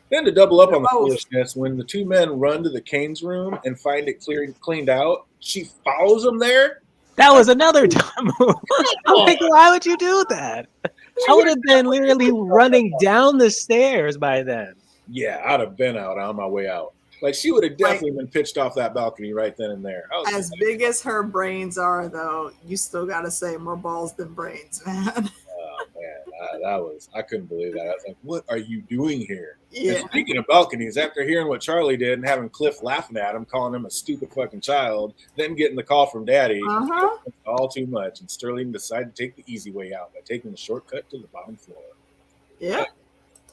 Then to double up They're on the both. foolishness, when the two men run to the Kane's room and find it cleaned out, she follows them there. That was another dumb move. I'm Oh, like, why would you do that? I would have been literally running down the stairs by then. yeah, I'd have been out on my way out. Like she would have definitely been pitched off that balcony right then and there. I was As big as her brains are, though, you still gotta say more balls than brains, man. oh man, I couldn't believe that. I was like, what are you doing here? Yeah. And speaking of balconies, after hearing what Charlie did and having Cliff laughing at him, calling him a stupid fucking child, then getting the call from Daddy, all too much, and Sterling decided to take the easy way out by taking the shortcut to the bottom floor. Yeah.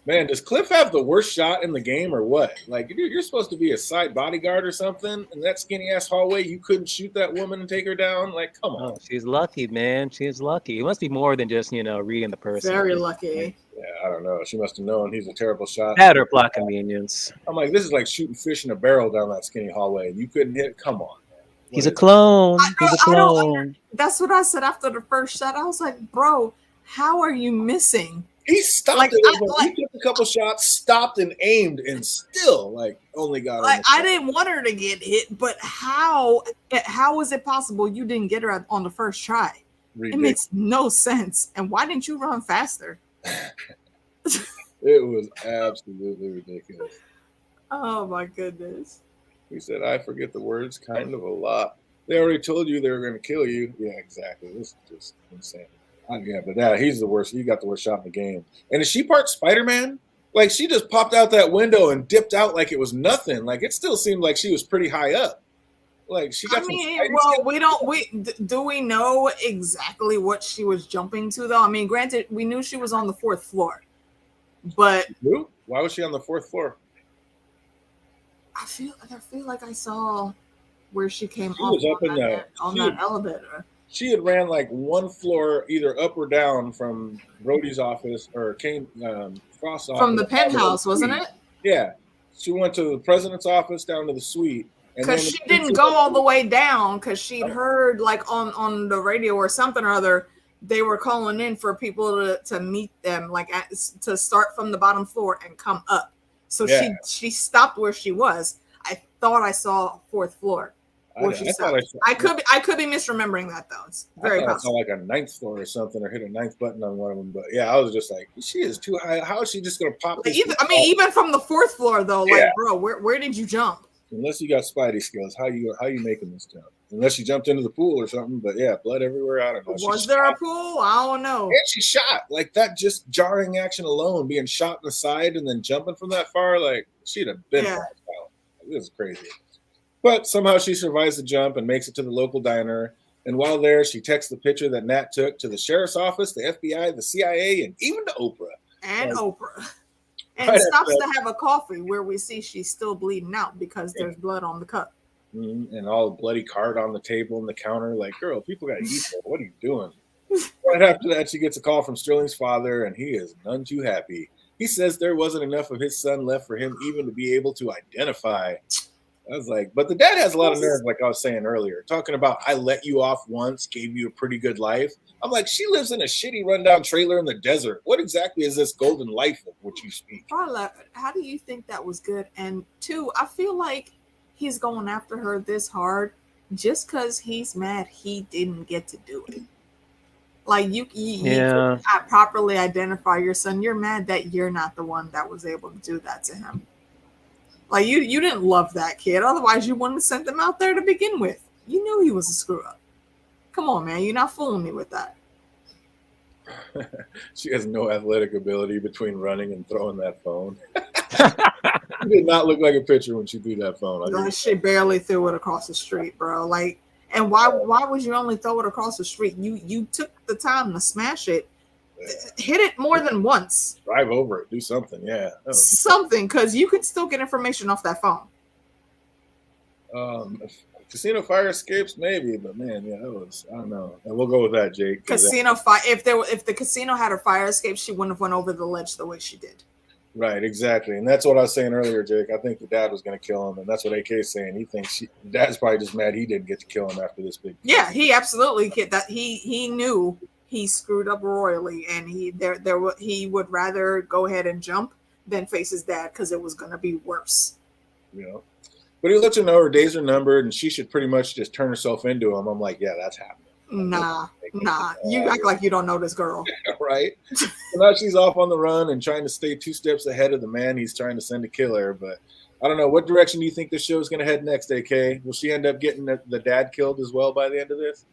Man, does Cliff have the worst shot in the game or what? Like, dude, you're supposed to be a side bodyguard or something. In that skinny ass hallway, you couldn't shoot that woman and take her down. Like, come on. Oh, she's lucky, man. She's lucky. It must be more than just reading the person. Very lucky. Yeah, I don't know. She must have known he's a terrible shot. That or plot convenience. I'm like, this is like shooting fish in a barrel down that skinny hallway. You couldn't hit. Come on, man. He's a clone. He's a clone. That's what I said after the first shot. I was like, bro, how are you missing? He stopped he took a couple shots, stopped and aimed, and still only got. Like I didn't want her to get hit, but how is it possible you didn't get her on the first try? Ridiculous. It makes no sense. And why didn't you run faster? It was absolutely ridiculous. Oh my goodness. He said, I forget the words kind of a lot. They already told you they were going to kill you. Yeah, exactly. This is just insane. Yeah, but he's the worst. He got the worst shot in the game. And is she part Spider-Man? Like, she just popped out that window and dipped out like it was nothing. Like, it still seemed like she was pretty high up. Like, she got do we know exactly what she was jumping to, though? I mean, granted, we knew she was on the 4th floor. But why was she on the 4th floor? I feel like I saw where she came off on that elevator. She had ran like one floor either up or down from Rhodey's office or Kane Frost's office. From the penthouse, wasn't it? Yeah. She went to the president's office down to the suite. Because she didn't go all the way down because she'd heard like on the radio or something or other, they were calling in for people to meet them, to start from the bottom floor and come up. So she stopped where she was. I thought I saw 4th floor. I could be misremembering that though. It's very possible. I saw like a 9th floor or something, or hit a 9th button on one of them. But yeah, I was just like, she is too high. How is she just gonna pop? Even from the 4th floor though, bro, where did you jump? Unless you got Spidey skills, how you making this jump? Unless you jumped into the pool or something. But yeah, blood everywhere. I don't know. Was there a pool? I don't know. And she shot like that. Just jarring action alone, being shot in the side and then jumping from that far, like she'd have been out. This is crazy. But somehow she survives the jump and makes it to the local diner. And while there, she texts the picture that Nat took to the sheriff's office, the FBI, the CIA, and even to Oprah. And stops to have a coffee where we see she's still bleeding out because there's blood on the cup. Mm-hmm. And all the bloody card on the table and the counter. Like, girl, people got to eat that. What are you doing? Right after that, she gets a call from Sterling's father, and he is none too happy. He says there wasn't enough of his son left for him even to be able to identify. I was like, but the dad has a lot of nerve, like I was saying earlier, talking about I let you off once, gave you a pretty good life. I'm like, she lives in a shitty rundown trailer in the desert. What exactly is this golden life of which you speak? Carla, how do you think that was good? And 2, I feel like he's going after her this hard just because he's mad he didn't get to do it. Like you properly identify your son. You're mad that you're not the one that was able to do that to him. Like you didn't love that kid. Otherwise, you wouldn't have sent him out there to begin with. You knew he was a screw up. Come on, man. You're not fooling me with that. She has no athletic ability between running and throwing that phone. She did not look like a pitcher when she threw that phone. She barely threw it across the street, bro. Like, and why would you only throw it across the street? You took the time to smash it. Hit it more than once. Drive over it. Do something. Yeah. Something, because you could still get information off that phone. Casino fire escapes, maybe, but man, yeah, that was, I don't know. And we'll go with that, Jake. Casino fire. If the casino had a fire escape, she wouldn't have went over the ledge the way she did. Right, exactly. And that's what I was saying earlier, Jake. I think the dad was going to kill him, and that's what AK is saying. He thinks dad's probably just mad he didn't get to kill him after this big. Yeah, he absolutely did that. He knew he screwed up royally, and he would rather go ahead and jump than face his dad because it was gonna be worse. You know, but he lets her know her days are numbered and she should pretty much just turn herself into him. I'm like, yeah, that's happening. Nah. You act like you don't know this girl. Right? So now she's off on the run and trying to stay 2 steps ahead of the man he's trying to send to kill her. But I don't know. What direction do you think this show is going to head next, AK? Will she end up getting the dad killed as well by the end of this?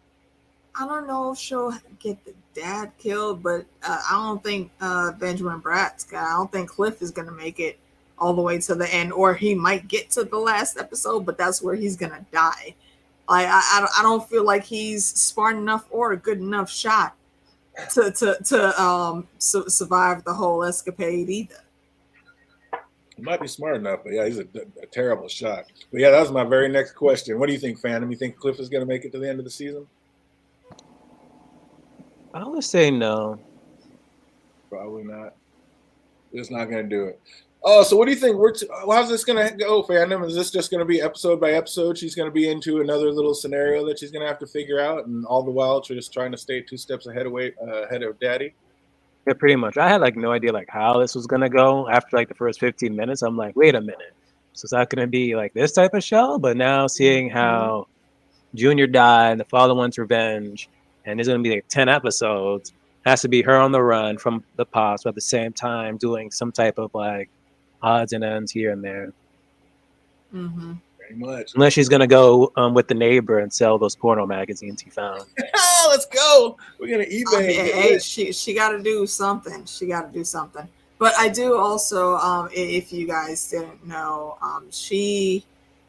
I don't know if she'll get the dad killed, but I don't think Benjamin Bratt's guy. I don't think Cliff is going to make it all the way to the end, or he might get to the last episode, but that's where he's going to die. Like I don't feel like he's smart enough or a good enough shot to survive the whole escapade either. He might be smart enough, but yeah, he's a terrible shot. But yeah, that was my very next question. What do you think, Phantom? You think Cliff is going to make it to the end of the season? I would say no. Probably not. It's not going to do it. Oh, so what do you think? How's this going to go, Phantom? Is this just going to be episode by episode? She's going to be into another little scenario that she's going to have to figure out, and all the while she's just trying to stay 2 steps ahead of Daddy? Yeah, pretty much. I had like no idea like how this was gonna go after like the first 15 minutes. I'm like, wait a minute. So it's not gonna be like this type of show, but now seeing how Junior died, the father wants revenge, and there's gonna be like 10 episodes. Has to be her on the run from the pops, but at the same time doing some type of like odds and ends here and there. Mm-hmm. Very much. Unless she's gonna go with the neighbor and sell those porno magazines he found. Let's go. We're gonna eBay. Hey, she got to do something. She got to do something. But I do also, if you guys didn't know,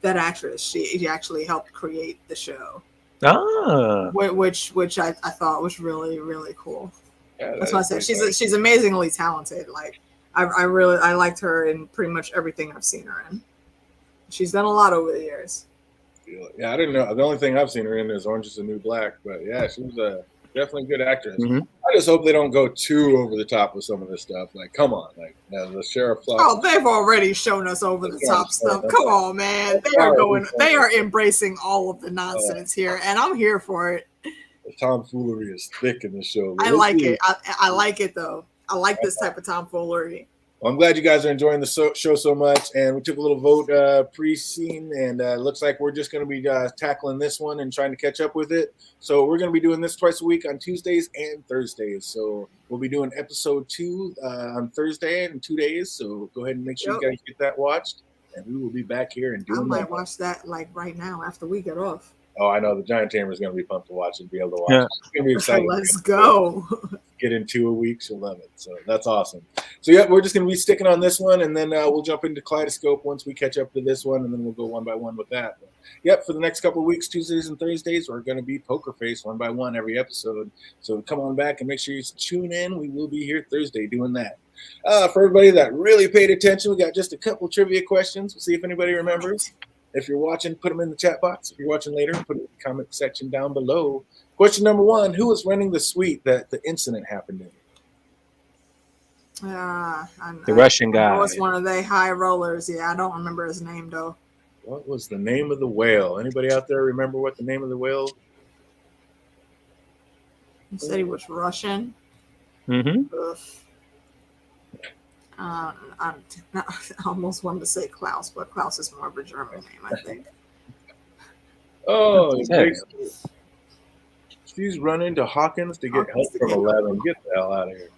that actress, she actually helped create the show. Ah, Which I thought was really, really cool. Yeah, That's why I said she's amazingly talented. Like I liked her in pretty much everything I've seen her in. She's done a lot over the years. Yeah, I didn't know. The only thing I've seen her in is Orange is the New Black. But yeah, she was a definitely good actress. Mhm. I just hope they don't go too over the top with some of this stuff. Like, come on, like the Sheriff. Oh, they've already shown us over the top stuff. Come on, man. They are embracing all of the nonsense here, and I'm here for it. The tomfoolery is thick in the show. I like it. I like it though. I like this type of tomfoolery. Well, I'm glad you guys are enjoying the show so much, and we took a little vote pre-scene, and looks like we're just going to be tackling this one and trying to catch up with it. So we're going to be doing this twice a week on Tuesdays and Thursdays. So we'll be doing episode 2 on Thursday in 2 days. So go ahead and make sure you guys get that watched, and we will be back here and doing. I might watch that like right now after we get off. Oh, I know the Giant Tamer is going to be pumped to watch and be able to watch. Yeah. It's going to be exciting. Let's go. Get in 2 a week. She'll love it. So that's awesome. So yeah, we're just going to be sticking on this one, and then we'll jump into Kaleidoscope once we catch up to this one, and then we'll go one by one with that. But, yep, for the next couple of weeks, Tuesdays and Thursdays, we're going to be Poker Face one by one every episode. So come on back and make sure you tune in. We will be here Thursday doing that. For everybody that really paid attention, we got just a couple trivia questions. We'll see if anybody remembers. If you're watching, put them in the chat box. If you're watching later, put it in the comment section down below. Question number 1, who was running the suite that the incident happened in? the Russian guy. It was one of the high rollers. Yeah, I don't remember his name though. What was the name of the whale? Anybody out there remember what the name of the whale? He said he was Russian. Mm-hmm. I almost wanted to say Klaus, but Klaus is more of a German name, I think. Oh, she's running to Hawkins to get help from 11. Get the hell out of here.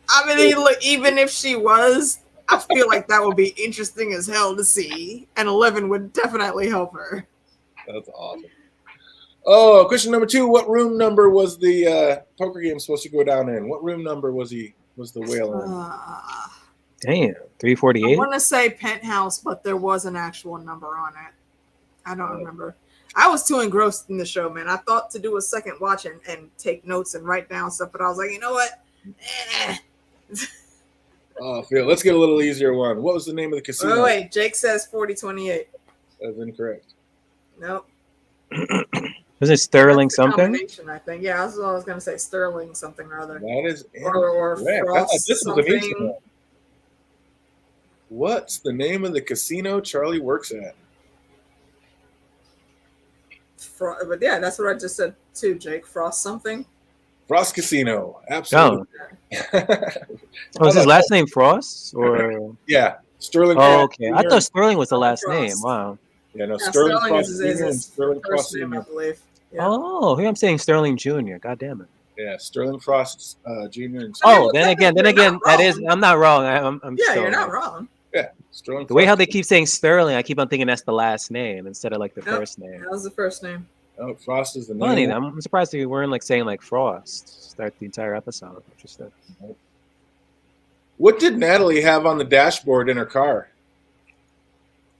I mean, look, even if she was, I feel like that would be interesting as hell to see, and 11 would definitely help her. That's awesome. Oh, question number 2: what room number was the poker game supposed to go down in? What room number was the whale in? Damn, 348. I want to say penthouse, but there was an actual number on it. I don't remember. I was too engrossed in the show, man. I thought to do a second watch and take notes and write down stuff, but I was like, you know what? Oh, Phil, let's get a little easier one. What was the name of the casino? Oh, wait, Jake says 4028. That's incorrect. Nope. Was it Sterling something? I think. Yeah, that's what I was going to say. Sterling something or other. That is or Frost this was an easy something. one. What's the name of the casino Charlie works at? But yeah, that's what I just said too, Jake. Frost something. Frost Casino, absolutely. Oh, is his last name Frost or? Yeah, Sterling. Oh, Frost okay. I Jr. thought Sterling was the Sterling last name. Frost. Wow. Yeah, no, Yeah, Sterling Sterling Frost is Jr. and his Sterling first Frost name, I Sr. believe. Yeah. Oh, here I'm saying Sterling Jr. God damn it. Yeah, Sterling Frost Jr. and I mean, Oh, then again, you're not that is. wrong. I'm not wrong. I'm Yeah, still you're not like, wrong. yeah, Sterling. the way Frost how they keep saying Sterling. I keep on thinking that's the last name instead of like the Nope, first name. that was the first name. Oh, Frost is the Funny. name. I'm surprised they weren't like saying like Frost start the entire episode. Interesting. What did Natalie have on the dashboard in her car?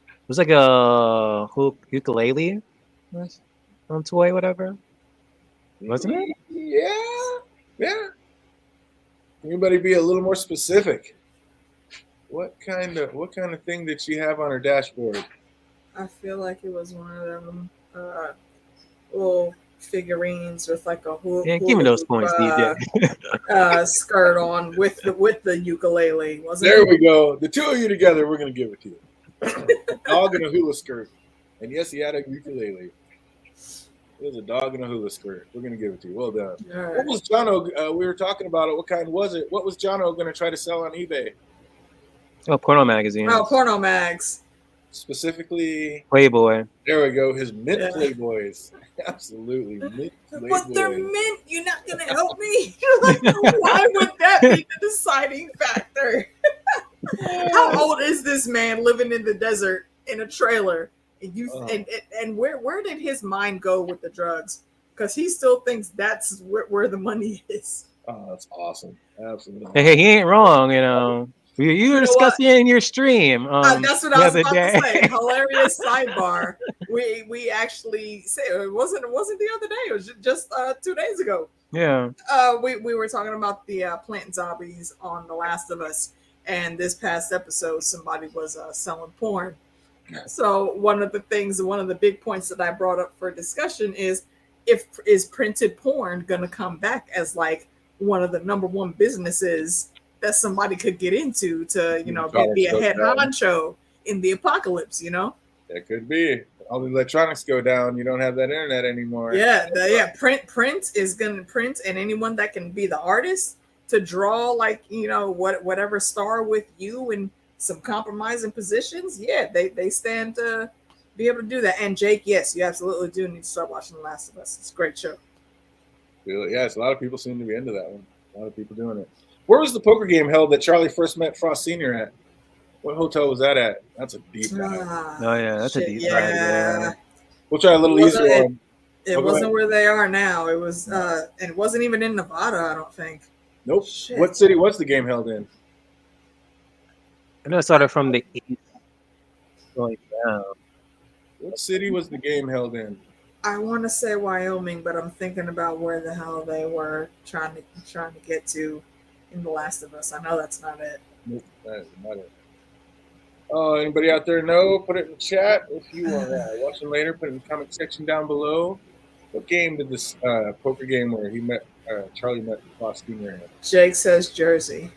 It was like a ukulele toy, whatever. Wasn't it? Yeah. Anybody be a little more specific? What kind of thing did she have on her dashboard? I feel like it was one of them little figurines with like a Yeah, give me those points, DJ. skirt on with the ukulele, wasn't There it? we go. The two of you together, we're gonna give it to you. A dog in a hula skirt, and yes, he had a ukulele. There's a dog in a hula skirt. We're gonna give it to you. Well done. All right. What was Jono? We were talking about it. What kind was it? What was Jono gonna try to sell on eBay? Oh, porno magazine. Oh, porno mags. Specifically, Playboy. there we go. His mint Yeah. Playboys. Absolutely, mint But they're Playboys. mint. You're not gonna help me. Like, why would that be the deciding factor? How old is this man living in the desert in a trailer? And you and where did his mind go with the drugs? Because he still thinks that's where the money is. Oh, that's awesome. Absolutely. Hey, he ain't wrong, you know. You were discussing it in your stream. That's what I was the about other to day. say. Hilarious sidebar. We actually said it wasn't the other day. It was just 2 days ago. Yeah. We were talking about the plant zombies on The Last of Us, and this past episode somebody was selling porn. So one of the big points that I brought up for discussion is is printed porn going to come back as like one of the number one businesses that somebody could get into to be a head honcho in the apocalypse, That could be. All the electronics go down. You don't have that internet anymore. Yeah, print is gonna print, and anyone that can be the artist to draw like whatever star with you in some compromising positions. Yeah, they stand to be able to do that. And Jake, yes, you absolutely do need to start watching The Last of Us. It's a great show. Yes, a lot of people seem to be into that one. A lot of people doing it. Where was the poker game held that Charlie first met Frost Sr. at? What hotel was that at? That's a deep dive. Oh yeah, that's a deep dive. Yeah. We'll try a little easier one. It wasn't where they are now. It was, and it wasn't even in Nevada, I don't think. Nope. Shit. What city was the game held in? I know it started from the east going down. What city was the game held in? I want to say Wyoming, but I'm thinking about where the hell they were trying to get to in The Last of Us. I know that's not it. Nope, that is not it. Oh, anybody out there know? Put it in the chat. If you are watching later, put it in the comment section down below. What game did this poker game where Charlie met Frost Sr. in? Jake says Jersey.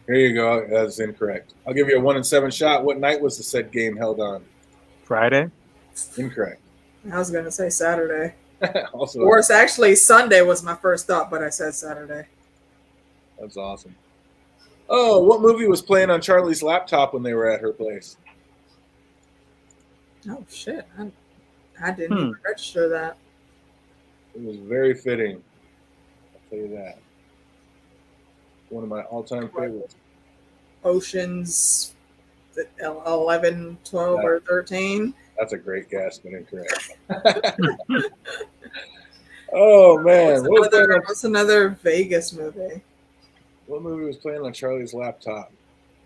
There you go. That's incorrect. I'll give you a 1 in 7 shot. What night was the said game held on? Friday. Incorrect. I was going to say Saturday. Also, Or it's actually Sunday was my first thought, but I said Saturday. That's awesome. Oh, what movie was playing on Charlie's laptop when they were at her place? Oh, shit. I didn't even register that. It was very fitting. I'll tell you that. One of my all-time favorites. Oceans 11, 12, or 13. That's a great guess, but incorrect. Oh, man. What's another Vegas movie? What movie was playing on Charlie's laptop?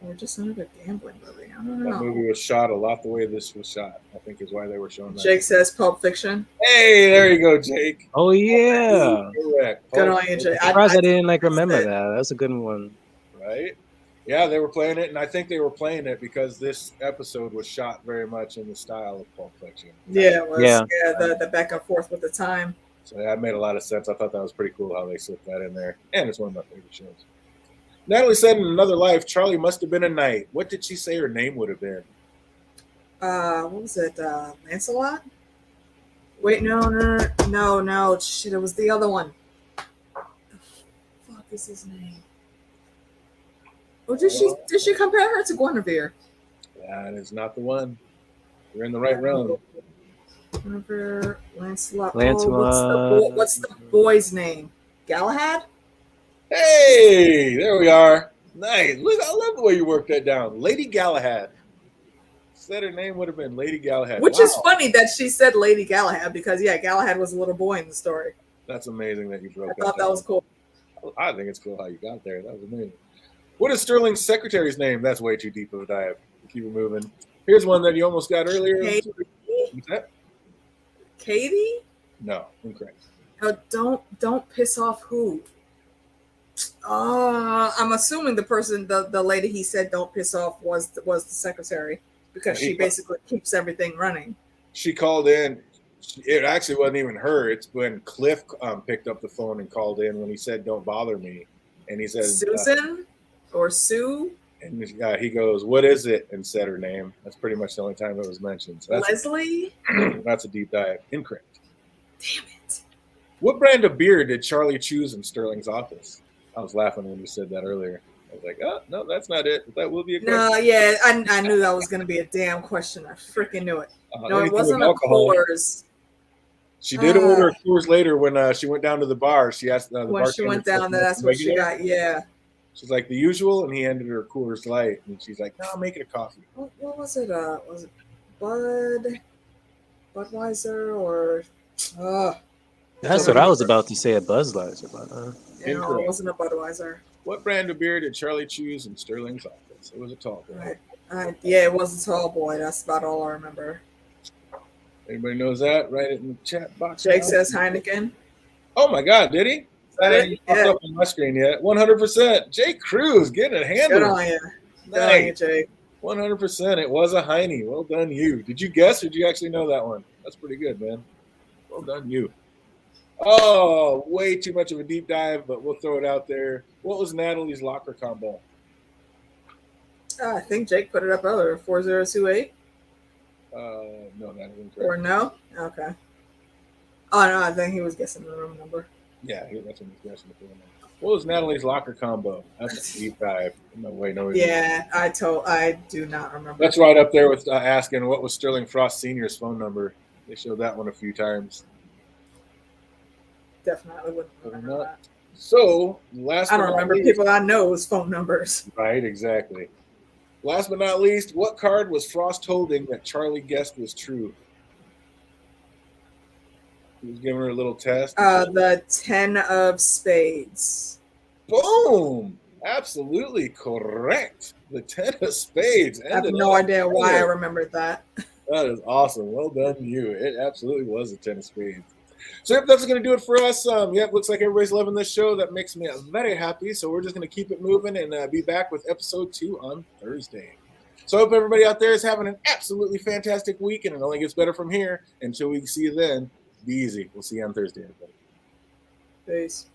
Or just another gambling movie. I don't That know. movie was shot a lot the way this was shot, I think is why they were showing that. Jake says Pulp Fiction. Hey, there you go, Jake. Oh yeah. Correct. Good on you, Jake. I'm surprised I didn't remember that. That's a good one. Right? Yeah, they were playing it, and I think they were playing it because this episode was shot very much in the style of Pulp Fiction. Yeah, it was. Yeah. The back and forth with the time. So that made a lot of sense. I thought that was pretty cool how they slipped that in there. And it's one of my favorite shows. Natalie said in another life, Charlie must have been a knight. What did she say her name would have been? What was it? Lancelot? Wait, no. Shit, it was the other one. is his name? Or did she compare her to Guinevere? That is not the one. You're in the right realm. Guinevere, Lancelot. Lancelot. What's the boy's name? Galahad? Hey, there we are. Nice. Look, I love the way you worked that down. Lady Galahad. Said her name would have been Lady Galahad. Which is funny that she said Lady Galahad because, yeah, Galahad was a little boy in the story. That's amazing that you broke that I thought down. that was cool. I think it's cool how you got there. That was amazing. What is Sterling's secretary's name? That's way too deep of a dive. Keep it moving. Here's one that you almost got earlier. Katie? What's that? Katie? No, incorrect. Don't piss off who? I'm assuming the lady he said don't piss off was the secretary because she basically keeps everything running. She called in. It actually wasn't even her. It's when Cliff picked up the phone and called in when he said, "Don't bother me," and he said, "Susan or Sue." And he goes, "What is it?" and said her name. That's pretty much the only time it was mentioned. So Leslie. That's a deep dive. Incorrect. Damn it. What brand of beer did Charlie choose in Sterling's office? I was laughing when you said that earlier. I was like, oh, no, that's not it. But that will be a question. No, yeah, I knew that was going to be a damn question. I freaking knew it. No, it wasn't a Coors. She did order a Coors later when she went down to the bar. She asked the bartender. When she went down there, that's what she got, yeah. She's like, the usual, and he handed her a Coors Light. And she's like, no, I'll make it a coffee. What was it? Was it Budweiser or... That's what I was about to say, a Budweiser. It wasn't a Budweiser. What brand of beer did Charlie choose in Sterling's office? It was a tall boy. Right. Yeah, it was a tall boy. That's about all I remember. Anybody knows that? Write it in the chat box. Jake says Heineken. Oh my God, did he? That ain't popped up on my screen yet. 100%. Jake Cruz getting it handled. Good on you. Good on you, Jake. 100%. It was a Heine. Well done, you. Did you guess or did you actually know that one? That's pretty good, man. Well done, you. Oh, way too much of a deep dive, but we'll throw it out there. What was Natalie's locker combo? I think Jake put it up earlier. 4028. No, that is incorrect. Or no? Okay. Oh no, I think he was guessing the room number. Yeah, that's what he was guessing the room number. What was Natalie's locker combo? That's a deep dive. No way, no. Yeah, I do not remember. That's right up there with asking what was Sterling Frost Sr.'s phone number. They showed that one a few times. Definitely wouldn't remember that. So, I don't remember people I know's phone numbers. Right, exactly. Last but not least, what card was Frost holding that Charlie guessed was true? He was giving her a little test. The 10 of spades. Boom! Absolutely correct. The 10 of spades. I have no idea why I remembered that. That is awesome. Well done, you. It absolutely was a 10 of spades. So yep, that's going to do it for us. Looks like everybody's loving this show. That makes me very happy. So we're just going to keep it moving and be back with episode 2 on Thursday. So I hope everybody out there is having an absolutely fantastic week, and it only gets better from here. Until we see you then, be easy. We'll see you on Thursday, everybody. Peace.